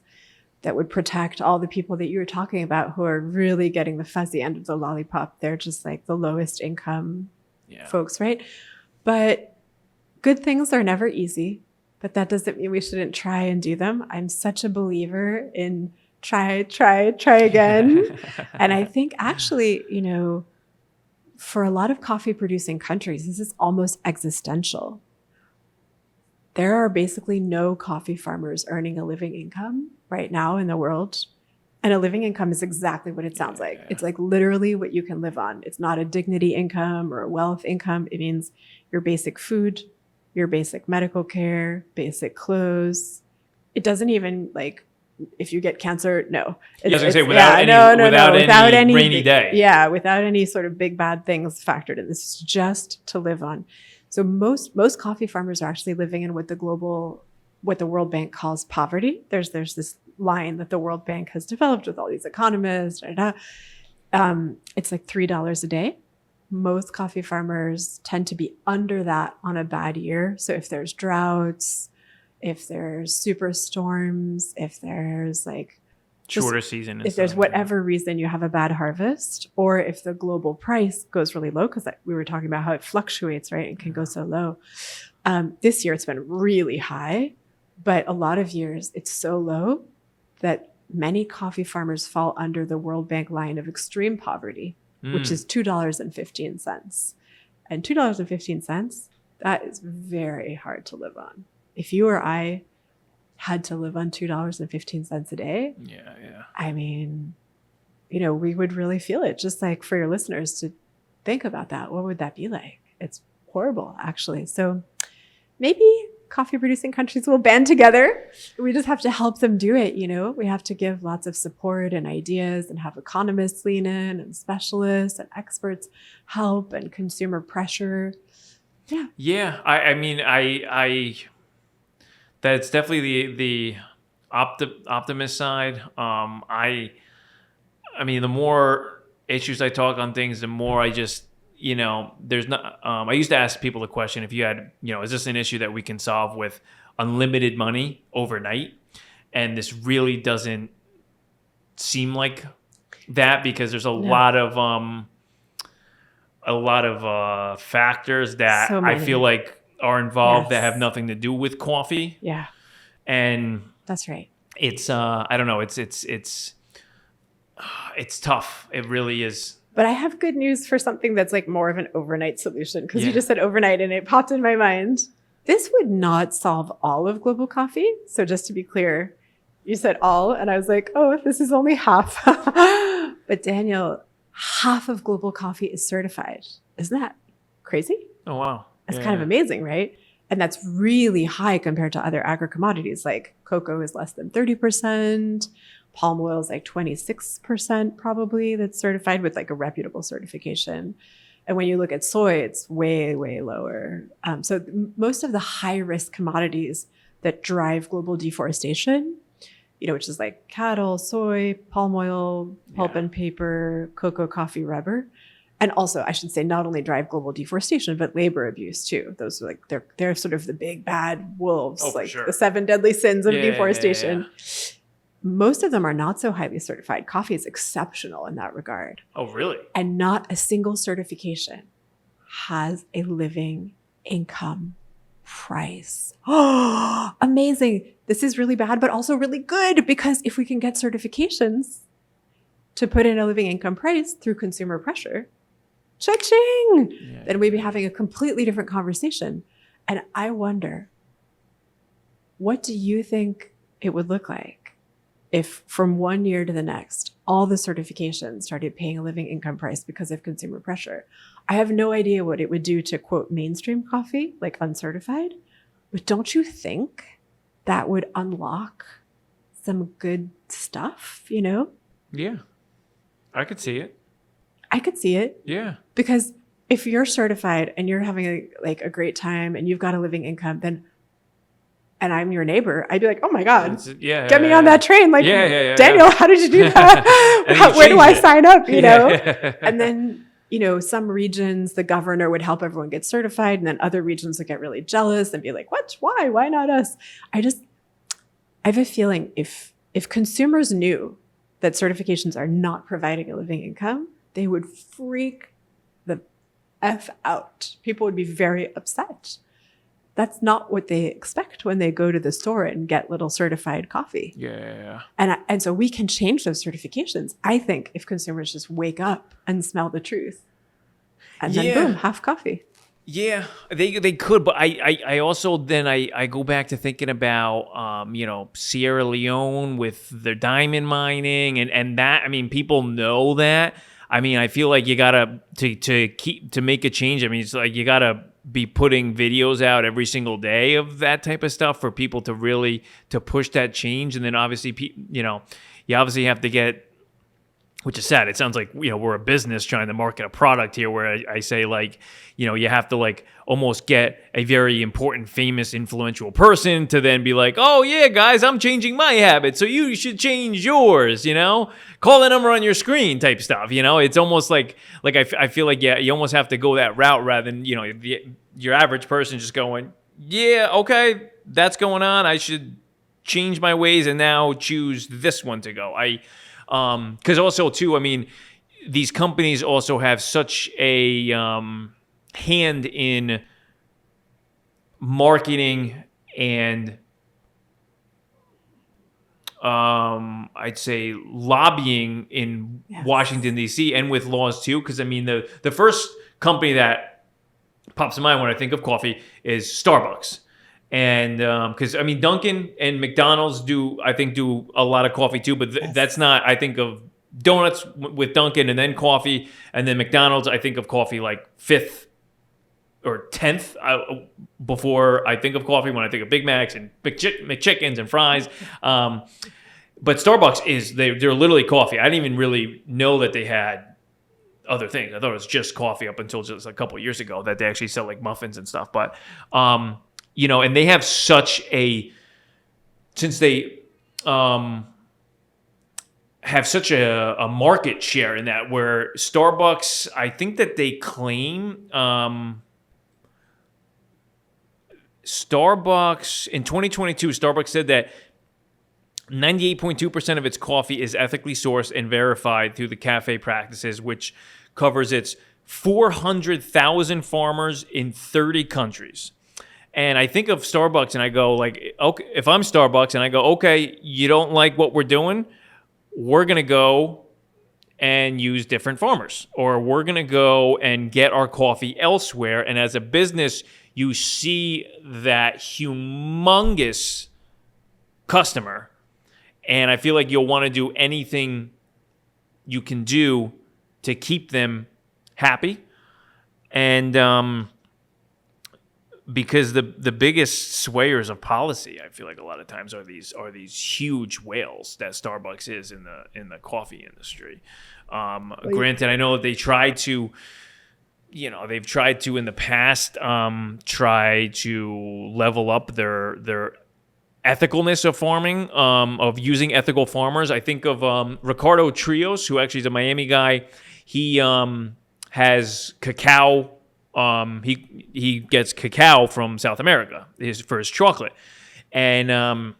that would protect all the people that you were talking about who are really getting the fuzzy end of the lollipop. They're just like the lowest income folks, right? But good things are never easy, but that doesn't mean we shouldn't try and do them. I'm such a believer in try again. And I think actually, for a lot of coffee producing countries, this is almost existential. There are basically no coffee farmers earning a living income right now in the world. And a living income is exactly what it sounds like. It's like literally what you can live on. It's not a dignity income or a wealth income. It means your basic food, your basic medical care, basic clothes. It doesn't even like, if you get cancer, no. I was going to say, without any rainy day. Yeah, without any sort of big bad things factored in. This is just to live on. So most coffee farmers are actually living in what the World Bank calls poverty. There's this line that the World Bank has developed with all these economists. It's like $3 a day. Most coffee farmers tend to be under that on a bad year. So if there's droughts, if there's super storms, if there's like shorter season, if there's whatever reason you have a bad harvest, or if the global price goes really low, because we were talking about how it fluctuates, right? It can go so low. This year it's been really high, but a lot of years it's so low that many coffee farmers fall under the World Bank line of extreme poverty, which is $2.15. And $2.15, that is very hard to live on. If you or I had to live on $2.15 a day, we would really feel it. Just like for your listeners to think about that, what would that be like? It's horrible, actually. So maybe coffee producing countries will band together. We just have to help them do it. We have to give lots of support and ideas and have economists lean in and specialists and experts help and consumer pressure. Yeah. Yeah. I mean, I that's definitely the optimist side. I mean, the more issues I talk on things, the more I just, there's not, I used to ask people the question, if you had, is this an issue that we can solve with unlimited money overnight? And this really doesn't seem like that, because there's a lot of factors that I feel like are involved that have nothing to do with coffee. Yeah. And that's right. It's I don't know, it's tough. It really is. But I have good news for something that's like more of an overnight solution, because you just said overnight and it popped in my mind. This would not solve all of global coffee. So just to be clear, you said all, and I was like, oh, this is only half. But Daniel, half of global coffee is certified. Isn't that crazy? Oh, wow. That's kind of amazing, right? And that's really high compared to other agri-commodities. Like cocoa is less than 30%. Palm oil is like 26% probably that's certified with like a reputable certification. And when you look at soy, it's way, way lower. So most of the high-risk commodities that drive global deforestation, which is like cattle, soy, palm oil, pulp and paper, cocoa, coffee, rubber. And also, I should say, not only drive global deforestation, but labor abuse too. Those are like, they're sort of the big bad wolves, the 7 deadly sins of deforestation. Yeah. Most of them are not so highly certified. Coffee is exceptional in that regard. Oh, really? And not a single certification has a living income price. Oh, amazing. This is really bad, but also really good, because if we can get certifications to put in a living income price through consumer pressure, cha-ching, then we'd be having a completely different conversation. And I wonder, what do you think it would look like if from one year to the next, all the certifications started paying a living income price because of consumer pressure? I have no idea what it would do to, quote, mainstream coffee, like uncertified. But don't you think that would unlock some good stuff, Yeah, I could see it. I could see it. Yeah. Because if you're certified and you're having a great time and you've got a living income, then, and I'm your neighbor, I'd be like, oh my God, get me on that train. Like, Daniel, how did you do that? Where do I sign up? And then, some regions, the governor would help everyone get certified. And then other regions would get really jealous and be like, what? Why? Why not us? I have a feeling if consumers knew that certifications are not providing a living income, they would freak the F out. People would be very upset. That's not what they expect when they go to the store and get little certified coffee. Yeah. And so we can change those certifications, I think, if consumers just wake up and smell the truth. And then boom, half coffee. Yeah, they could, but I also then I go back to thinking about Sierra Leone with their diamond mining and that. I mean, people know that. I mean, I feel like you gotta to make a change. I mean, it's like you gotta be putting videos out every single day of that type of stuff for people to really to push that change. And then obviously, you obviously have to get. Which is sad. It sounds like, we're a business trying to market a product here where I say you have to almost get a very important, famous, influential person to then be like, oh yeah, guys, I'm changing my habits. So you should change yours, call the number on your screen type stuff. It's almost like I feel like, you almost have to go that route rather than, your average person just going, yeah, okay, that's going on. I should change my ways and now choose this one to go. Because also too, I mean, these companies also have such a hand in marketing and I'd say lobbying in Washington D.C. and with laws too. Because I mean, the first company that pops in mind when I think of coffee is Starbucks. And because I mean, Dunkin and McDonald's do a lot of coffee too, but that's not. I think of donuts with Dunkin and then coffee, and then McDonald's. I think of coffee like fifth or 10th before I think of coffee when I think of Big Macs and McChickens and fries. But Starbucks they're literally coffee. I didn't even really know that they had other things. I thought it was just coffee up until just a couple of years ago that they actually sell like muffins and stuff. But, and they have since they have such a market share in that, where Starbucks, I think that they claim Starbucks in 2022, Starbucks said that 98.2% of its coffee is ethically sourced and verified through the cafe practices, which covers its 400,000 farmers in 30 countries. And I think of Starbucks and I go like, okay, if I'm Starbucks and I go, okay, you don't like what we're doing, we're going to go and use different farmers, or we're going to go and get our coffee elsewhere. And as a business, you see that humongous customer, and I feel like you'll want to do anything you can do to keep them happy. And because the biggest swayers of policy, I feel like a lot of times are these huge whales that Starbucks is in the coffee industry. Granted, I know that they try to, they've tried to in the past try to level up their ethicalness of farming, of using ethical farmers. I think of Ricardo Trios, who actually is a Miami guy. He has cacao. He gets cacao from South America for his chocolate. And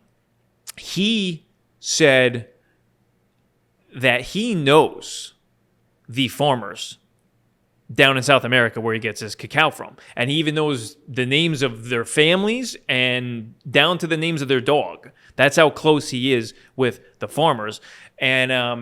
he said that he knows the farmers down in South America where he gets his cacao from. And he even knows the names of their families and down to the names of their dog. That's how close he is with the farmers. And I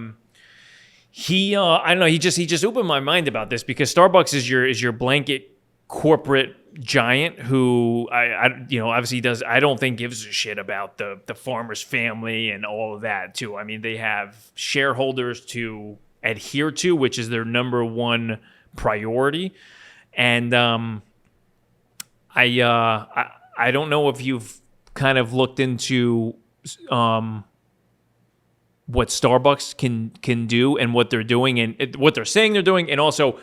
don't know, he just opened my mind about this, because Starbucks is your blanket corporate giant who obviously does, I don't think gives a shit about the farmer's family and all of that too. I mean, they have shareholders to adhere to, which is their number one priority. And I don't know if you've kind of looked into what Starbucks can do and what they're doing and what they're saying they're doing, and also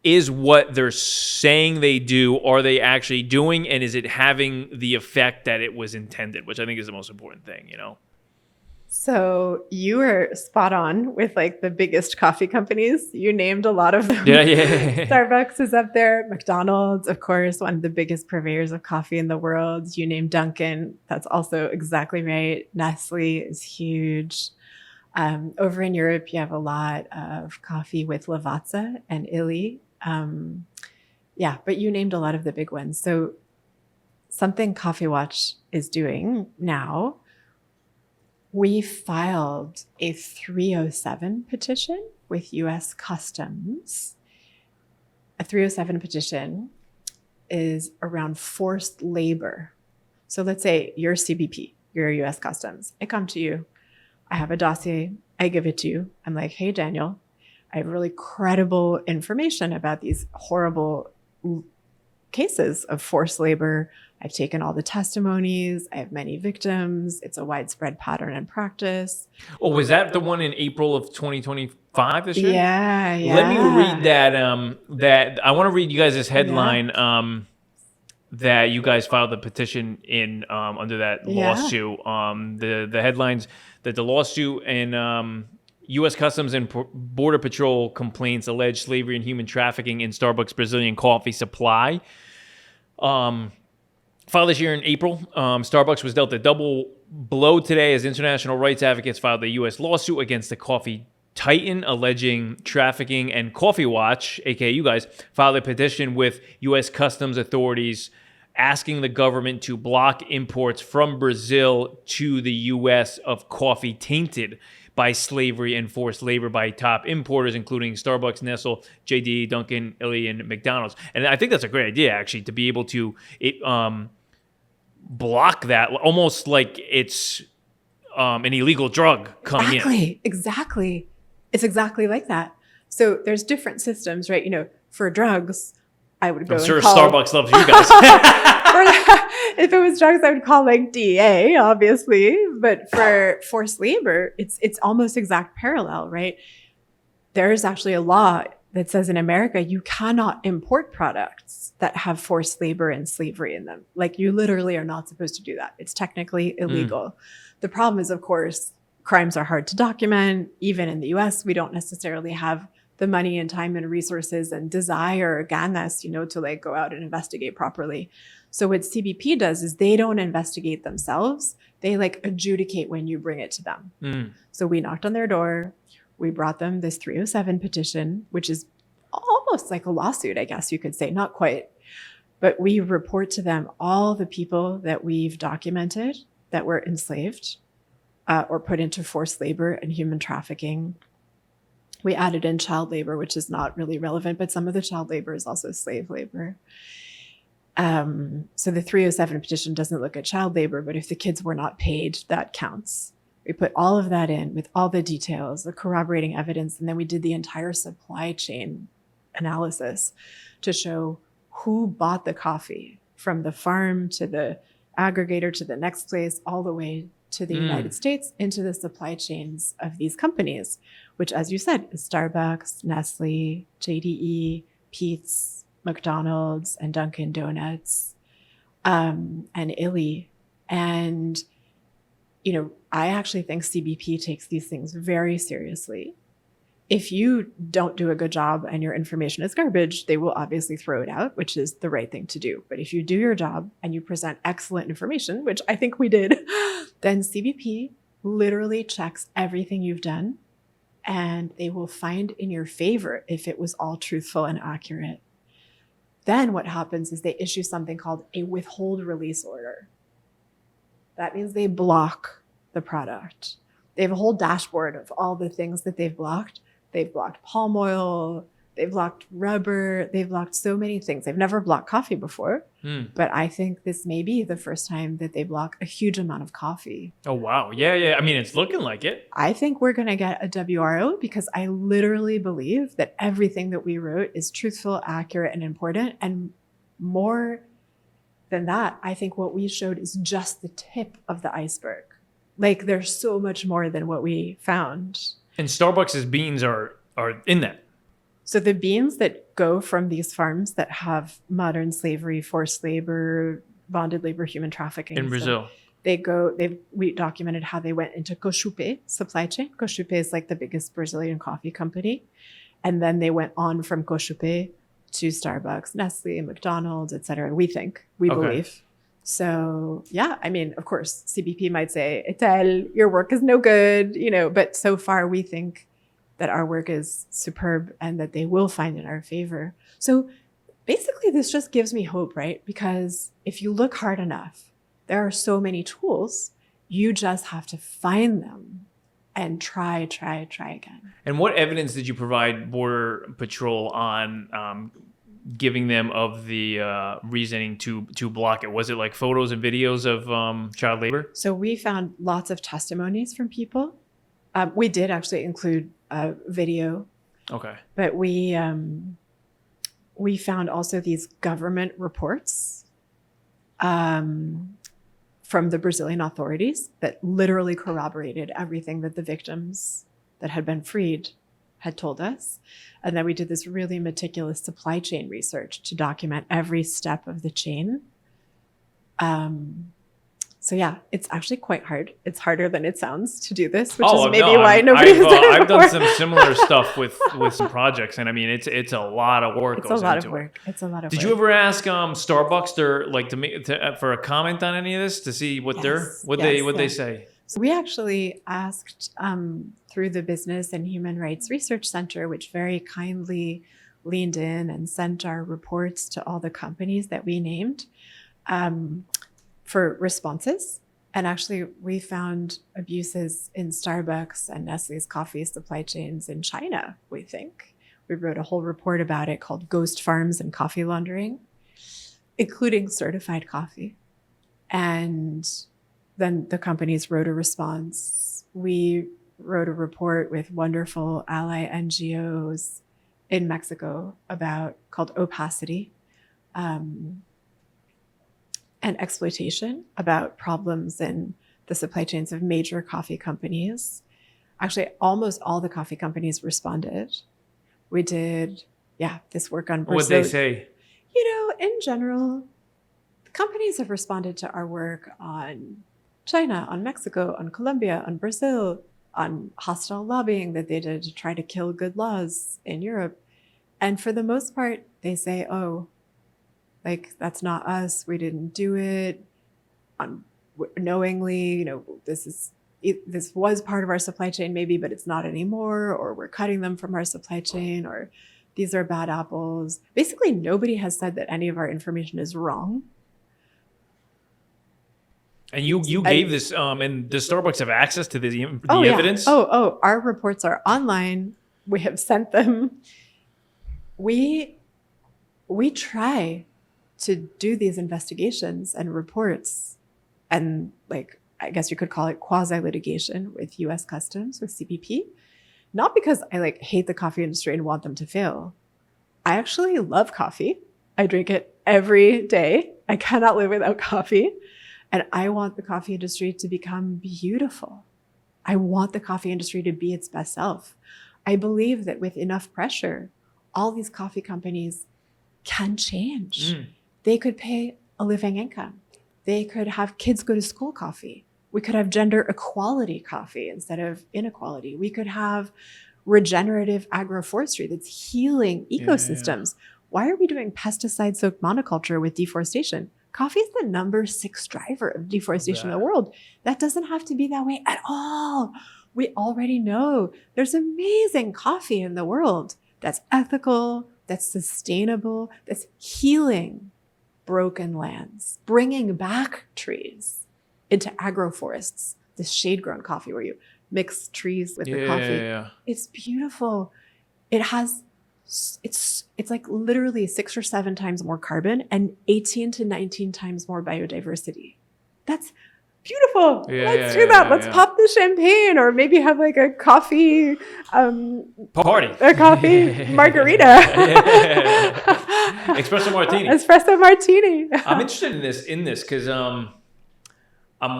is what they're saying they do, are they actually doing, and is it having the effect that it was intended, which I think is the most important thing, So you were spot on with like the biggest coffee companies. You named a lot of them. Yeah. Starbucks is up there. McDonald's, of course, one of the biggest purveyors of coffee in the world. You named Dunkin. That's also exactly right. Nestle is huge. Over in Europe, you have a lot of coffee with Lavazza and Illy. But you named a lot of the big ones. So something Coffee Watch is doing now, we filed a 307 petition with U.S. Customs. A 307 petition is around forced labor. So let's say you're CBP, you're U.S. Customs. I come to you. I have a dossier. I give it to you. I'm like, hey, Daniel, I have really credible information about these horrible cases of forced labor. I've taken all the testimonies. I have many victims. It's a widespread pattern and practice. Oh, was that the one in April of 2025 this year? Yeah. Let me read that. That I want to read you guys this headline that you guys filed the petition in under that lawsuit. The headlines that the lawsuit and U.S. Customs and Border Patrol complaints allege slavery and human trafficking in Starbucks Brazilian coffee supply. Filed this year in April, Starbucks was dealt a double blow today as international rights advocates filed a U.S. lawsuit against the coffee titan alleging trafficking, and Coffee Watch, aka you guys, filed a petition with U.S. Customs authorities asking the government to block imports from Brazil to the U.S. of coffee tainted by slavery and forced labor by top importers, including Starbucks, Nestle, JD, Dunkin, Illy, and McDonald's. And I think that's a great idea, actually, to be able to block that, almost like it's an illegal drug coming in. Exactly. It's exactly like that. So there's different systems, right? For drugs, I would go I'm sure and call. Starbucks loves you guys. If it was drugs, I would call like DEA, obviously. But for forced labor, it's almost exact parallel, right? There is actually a law that says in America, you cannot import products that have forced labor and slavery in them. Like you literally are not supposed to do that. It's technically illegal. The problem is, of course, crimes are hard to document. Even in the US, we don't necessarily have the money and time and resources and desire or ganas, to like go out and investigate properly. So what CBP does is they don't investigate themselves. They like adjudicate when you bring it to them. So we knocked on their door. We brought them this 307 petition, which is almost like a lawsuit, I guess you could say, not quite. But we report to them all the people that we've documented that were enslaved or put into forced labor and human trafficking. We added in child labor, which is not really relevant, but some of the child labor is also slave labor. So the 307 petition doesn't look at child labor, but if the kids were not paid, that counts. We put all of that in with all the details, the corroborating evidence, and then we did the entire supply chain analysis to show who bought the coffee from the farm to the aggregator to the next place, all the way to the United States into the supply chains of these companies, which, as you said, is Starbucks, Nestle, JDE, Peet's, McDonald's, and Dunkin' Donuts, and Illy. And I actually think CBP takes these things very seriously. If you don't do a good job and your information is garbage, they will obviously throw it out, which is the right thing to do. But if you do your job and you present excellent information, which I think we did, then CBP literally checks everything you've done and they will find in your favor if it was all truthful and accurate. Then what happens is they issue something called a withhold release order. That means they block the product. They have a whole dashboard of all the things that they've blocked. They've blocked palm oil. They've blocked rubber. They've blocked so many things. They've never blocked coffee before. But I think this may be the first time that they block a huge amount of coffee. Oh, wow. Yeah. I mean, it's looking like it. I think we're going to get a WRO because I literally believe that everything that we wrote is truthful, accurate, and important. And more than that, I think what we showed is just the tip of the iceberg. Like there's so much more than what we found. And Starbucks' beans are in that. So the beans that go from these farms that have modern slavery, forced labor, bonded labor, human trafficking. In Brazil. We documented how they went into Cochupe supply chain. Cochupe is like the biggest Brazilian coffee company. And then they went on from Cochupe to Starbucks, Nestle, McDonald's, et cetera. We believe. So yeah, I mean, of course, CBP might say, Etelle, your work is no good, but so far we think that our work is superb and that they will find in our favor. So basically this just gives me hope, right? Because if you look hard enough, there are so many tools, you just have to find them and try again. And what evidence did you provide Border Patrol on giving them of the reasoning to block it? Was it like photos and videos of child labor? So we found lots of testimonies from people. We did actually include video. Okay. But we found also these government reports from the Brazilian authorities that literally corroborated everything that the victims that had been freed had told us. And then we did this really meticulous supply chain research to document every step of the chain. So yeah, it's actually quite hard. It's harder than it sounds to do this, which is maybe why nobody has done it I've before. done some similar stuff with some projects, and I mean it's a lot of work. It's a lot of work. It's a lot of work. Did you ever ask Starbucks for a comment on any of this to see what they say? So we actually asked through the Business and Human Rights Research Center, which very kindly leaned in and sent our reports to all the companies that we named for responses. And actually, we found abuses in Starbucks and Nestle's coffee supply chains in China, we think. We wrote a whole report about it called Ghost Farms and Coffee Laundering, including certified coffee. And then the companies wrote a response. We wrote a report with wonderful ally NGOs in Mexico called Opacity, and exploitation, about problems in the supply chains of major coffee companies. Actually, almost all the coffee companies responded. We did, this work on Brazil. What'd they say? In general, companies have responded to our work on China, on Mexico, on Colombia, on Brazil, on hostile lobbying that they did to try to kill good laws in Europe. And for the most part, they say, oh, that's not us. We didn't do it knowingly. This was part of our supply chain maybe, but it's not anymore, or we're cutting them from our supply chain, or these are bad apples. Basically, nobody has said that any of our information is wrong. And you gave this, and does Starbucks have access to the evidence? Oh, our reports are online. We have sent them. We try to do these investigations and reports, and I guess you could call it quasi-litigation with U.S. Customs, with CBP. Not because I hate the coffee industry and want them to fail. I actually love coffee. I drink it every day. I cannot live without coffee. And I want the coffee industry to become beautiful. I want the coffee industry to be its best self. I believe that with enough pressure, all these coffee companies can change. They could pay a living income. They could have kids go to school coffee. We could have gender equality coffee instead of inequality. We could have regenerative agroforestry that's healing ecosystems. Why are we doing pesticide-soaked monoculture with deforestation? Coffee is the number 6 driver of deforestation in the world. That doesn't have to be that way at all. We already know there's amazing coffee in the world that's ethical, that's sustainable, that's healing broken lands, bringing back trees into agroforests, this shade-grown coffee where you mix trees with the coffee. It's beautiful. It's literally 6 or 7 times more carbon and 18 to 19 times more biodiversity. That's beautiful. Let's do that. Let's pop the champagne, or maybe have a coffee party, a coffee margarita. Espresso martini. Espresso martini. I'm interested in this because I'm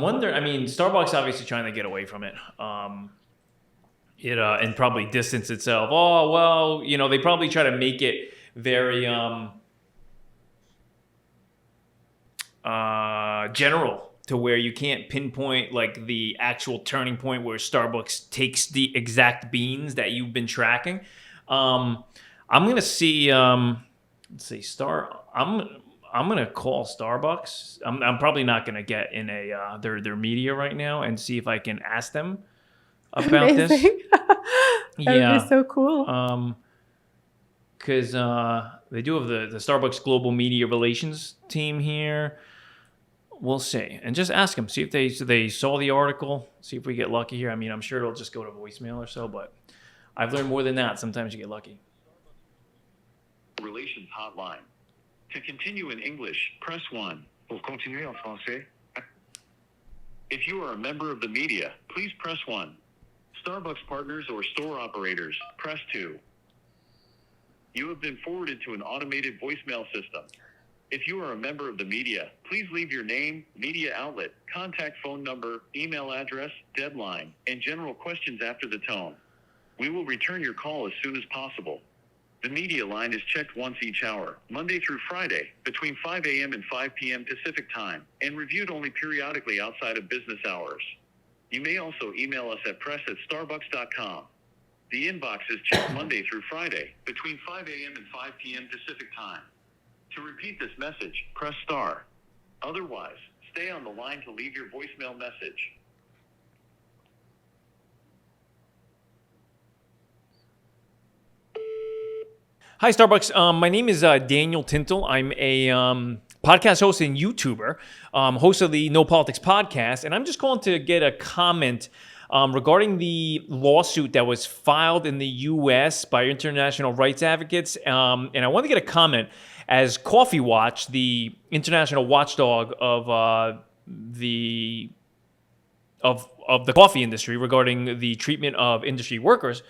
wondering. I mean, Starbucks obviously trying to get away from it. And probably distance itself. Oh, well, they probably try to make it very general, to where you can't pinpoint the actual turning point where Starbucks takes the exact beans that you've been tracking. I'm gonna see. I'm gonna call Starbucks. I'm probably not gonna get in their media right now and see if I can ask them about Amazing. this. That would be so cool. Because they do have the Starbucks Global Media Relations team here. We'll see. And just ask them. See if they saw the article. See if we get lucky here. I mean, I'm sure it'll just go to voicemail or so, but I've learned more than that. Sometimes you get lucky. Relations hotline. To continue in English, press 1. Pour continuer en français. If you are a member of the media, please press 1. Starbucks partners or store operators, press 2. You have been forwarded to an automated voicemail system. If you are a member of the media, please leave your name, media outlet, contact phone number, email address, deadline, and general questions after the tone. We will return your call as soon as possible. The media line is checked once each hour, Monday through Friday, between 5 a.m. and 5 p.m. Pacific time, and reviewed only periodically outside of business hours. You may also email us at press@starbucks.com. The inbox is checked Monday through Friday, between 5 a.m. and 5 p.m. Pacific time. To repeat this message, press star. Otherwise, stay on the line to leave your voicemail message. Hi, Starbucks. My name is Daniel Tintel. I'm a podcast host and YouTuber, host of the No Politics podcast, and I'm just calling to get a comment regarding the lawsuit that was filed in the U.S. by international rights advocates. And I want to get a comment as Coffee Watch, the international watchdog of the coffee industry regarding the treatment of industry workers,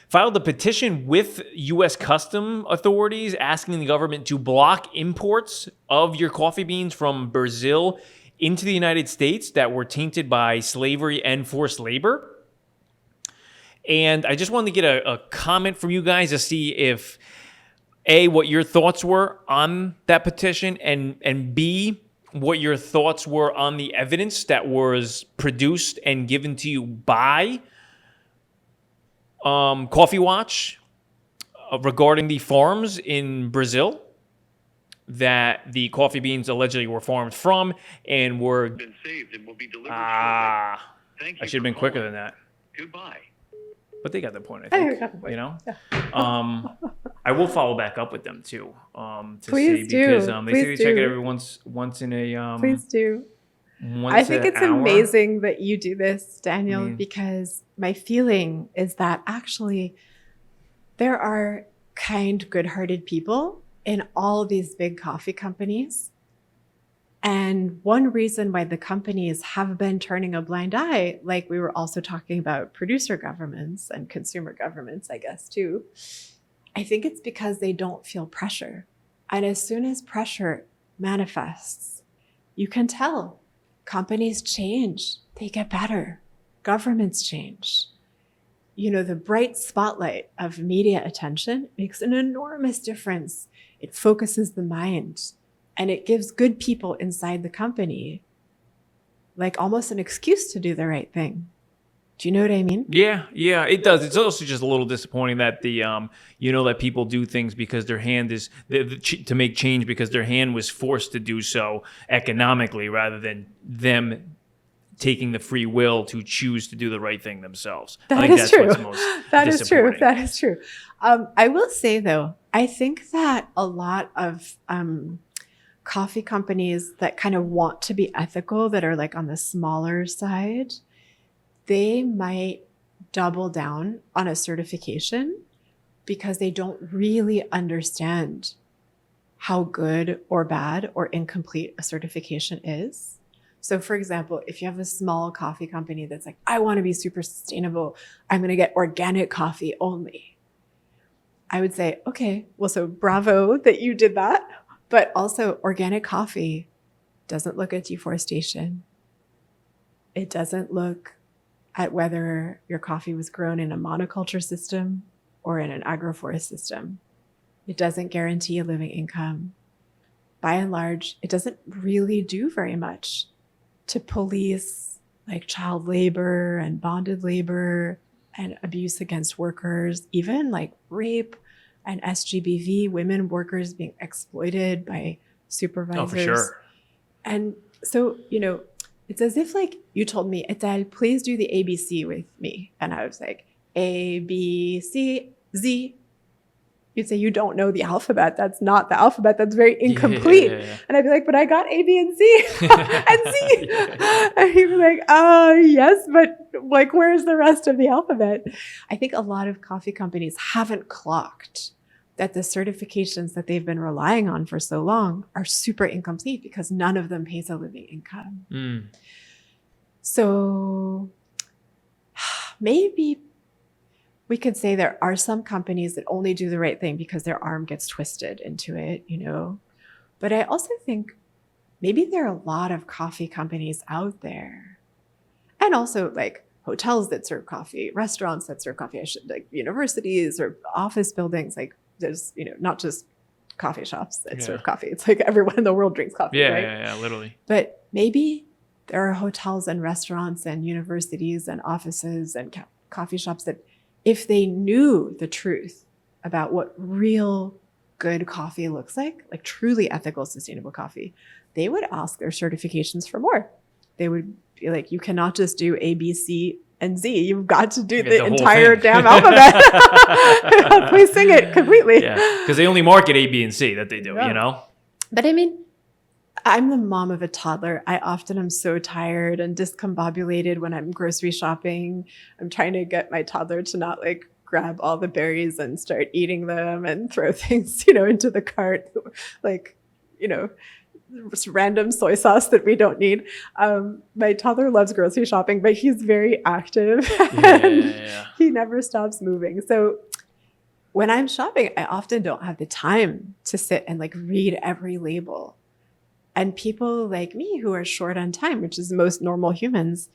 filed a petition with U.S. custom authorities asking the government to block imports of your coffee beans from Brazil into the United States that were tainted by slavery and forced labor. And I just wanted to get a comment from you guys to see if, A, what your thoughts were on that petition, and B, what your thoughts were on the evidence that was produced and given to you by Coffee Watch regarding the farms in Brazil that the coffee beans allegedly were farmed from and were Been saved and will be delivered shortly. Thank you. I should have been for quicker calling. than that. Goodbye. But they got the point, I I think. think we got the point. You know? Yeah. I will follow back up with them too. To Please see because do. they say they Please check do. it every once in a Please do. once I think an it's hour. amazing that you do this, Daniel, I mean- because my feeling is that actually there are kind, good-hearted people in all these big coffee companies. And one reason why the companies have been turning a blind eye, like we were also talking about producer governments and consumer governments, I guess, too. I think it's because they don't feel pressure. And as soon as pressure manifests, you can tell companies change, they get better, governments change. You know, the bright spotlight of media attention makes an enormous difference. It focuses the mind and it gives good people inside the company like almost an excuse to do the right thing. Do you know what I mean? Yeah, it does. It's also just a little disappointing that that people do things because their hand is to make change because their hand was forced to do so economically rather than them taking the free will to choose to do the right thing themselves. I That think is that's true. what's most That is true. disappointing. That is true. I will say though, I think that a lot of coffee companies that kind of want to be ethical, that are like on the smaller side, they might double down on a certification because they don't really understand how good or bad or incomplete a certification is. So for example, if you have a small coffee company that's like, I want to be super sustainable, I'm going to get organic coffee only. I would say, okay, well, so bravo that you did that. But also organic coffee doesn't look at deforestation. It doesn't look at whether your coffee was grown in a monoculture system or in an agroforest system. It doesn't guarantee a living income. By and large, it doesn't really do very much to police like child labor and bonded labor and abuse against workers, even like rape and SGBV, women workers being exploited by supervisors. Oh, for sure. And so, it's as if like you told me, Etelle, please do the ABC with me. And I was like, A, B, C, Z. You'd say, you don't know the alphabet. That's not the alphabet. That's very incomplete. Yeah. And I'd be like, but I got A, B, and C and C. And he'd be like, yes, but like, where's the rest of the alphabet? I think a lot of coffee companies haven't clocked that the certifications that they've been relying on for so long are super incomplete because none of them pays a living income. So maybe we could say there are some companies that only do the right thing because their arm gets twisted into it, But I also think maybe there are a lot of coffee companies out there. And also like hotels that serve coffee, restaurants that serve coffee, like universities or office buildings. Like there's, not just coffee shops that serve coffee. It's like everyone in the world drinks coffee, right? Yeah, literally. But maybe there are hotels and restaurants and universities and offices and coffee shops that if they knew the truth about what real good coffee looks like truly ethical, sustainable coffee, they would ask their certifications for more. They would be like, you cannot just do A, B, C, and Z. You've got to do the whole entire thing. damn alphabet. Please sing it completely. Yeah, because they only market A, B, and C that they do, Yeah. But I mean, I'm the mom of a toddler. I often am so tired and discombobulated when I'm grocery shopping. I'm trying to get my toddler to not grab all the berries and start eating them and throw things, into the cart. random soy sauce that we don't need. My toddler loves grocery shopping, but he's very active and he never stops moving. So when I'm shopping, I often don't have the time to sit and like read every label. And people like me who are short on time, which is most normal humans,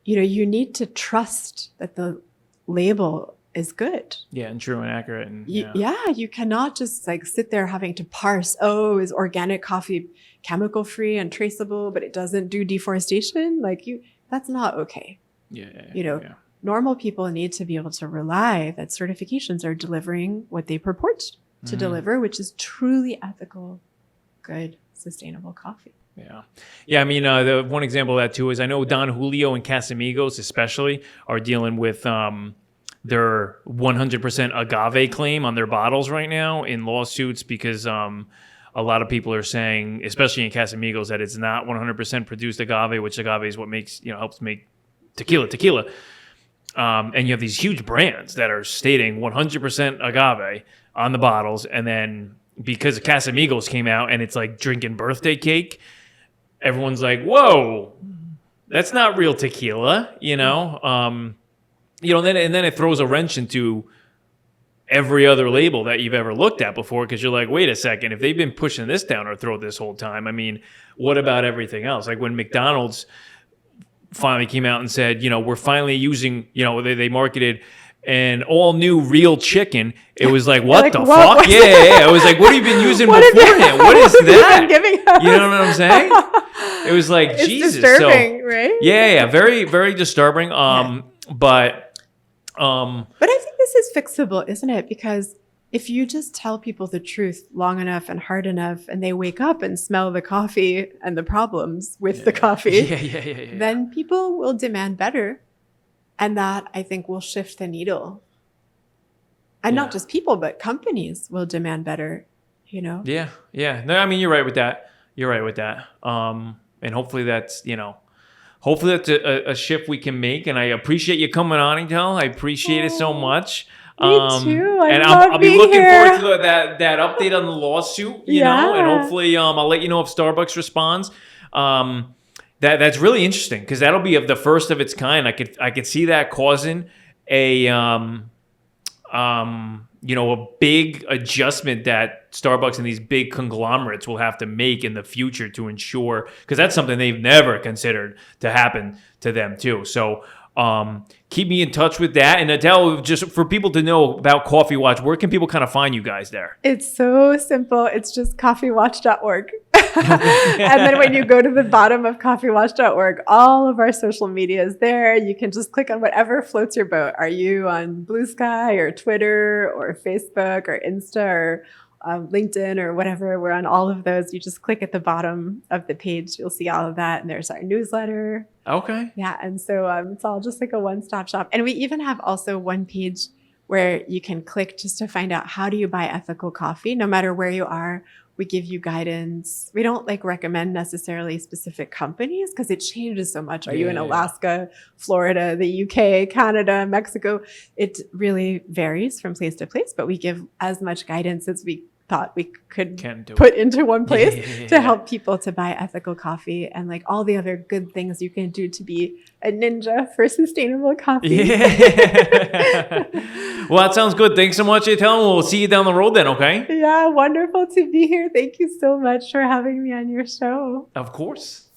you know, you need to trust that the label is good. Yeah, and true and accurate. And you cannot just like sit there having to parse, oh, is organic coffee chemical free and traceable, but it doesn't do deforestation? Like that's not okay. Normal people need to be able to rely that certifications are delivering what they purport to deliver, which is truly ethical, good, sustainable coffee. Yeah. I mean, the one example of that too is I know Don Julio and Casamigos especially are dealing with their 100% agave claim on their bottles right now in lawsuits because a lot of people are saying, especially in Casamigos, that it's not 100% produced agave, which agave is what makes, helps make tequila. And you have these huge brands that are stating 100% agave on the bottles. And then because Casamigos came out and it's like drinking birthday cake, everyone's like, whoa, that's not real tequila, and then it throws a wrench into every other label that you've ever looked at before because you're like, wait a second, if they've been pushing this down our throat this whole time, I mean, what about everything else? Like when McDonald's finally came out and said, we're finally using, they marketed an all new real chicken. It was like, what the fuck? Yeah. It was like, what have you been using beforehand? What is that? You know what I'm saying? It was like, it's Jesus. Disturbing, right? Yeah. Very, very disturbing. But I think this is fixable, isn't it? Because if you just tell people the truth long enough and hard enough and they wake up and smell the coffee and the problems with the coffee, then people will demand better. And that, I think, will shift the needle. And not just people, but companies will demand better, Yeah. No, I mean, you're right with that. And hopefully that's, hopefully that's a shift we can make. And I appreciate you coming on, Etelle. I appreciate it so much. Me too. I'll be looking forward to that update on the lawsuit, you know, and hopefully I'll let you know if Starbucks responds. That's really interesting because that'll be the first of its kind. I could see that causing a big adjustment that Starbucks and these big conglomerates will have to make in the future to ensure, because that's something they've never considered to happen to them too. So keep me in touch with that. And Etelle, just for people to know about Coffee Watch, where can people kind of find you guys there? It's so simple. It's just coffeewatch.org. And then when you go to the bottom of coffeewatch.org, all of our social media is there. You can just click on whatever floats your boat. Are you on Blue Sky or Twitter or Facebook or Insta or LinkedIn or whatever? We're on all of those. You just click at the bottom of the page. You'll see all of that. And there's our newsletter. Okay. Yeah. And so it's all just like a one-stop shop. And we even have also one page where you can click just to find out how do you buy ethical coffee, no matter where you are. We give you guidance. We don't recommend necessarily specific companies because it changes so much. Are you in Alaska, Florida, the UK, Canada, Mexico? It really varies from place to place, but we give as much guidance as we thought we could put into one place to help people to buy ethical coffee and all the other good things you can do to be a ninja for sustainable coffee. Yeah. Well, that sounds good. Thanks so much, Etelle. We'll see you down the road then, okay? Yeah, wonderful to be here. Thank you so much for having me on your show. Of course.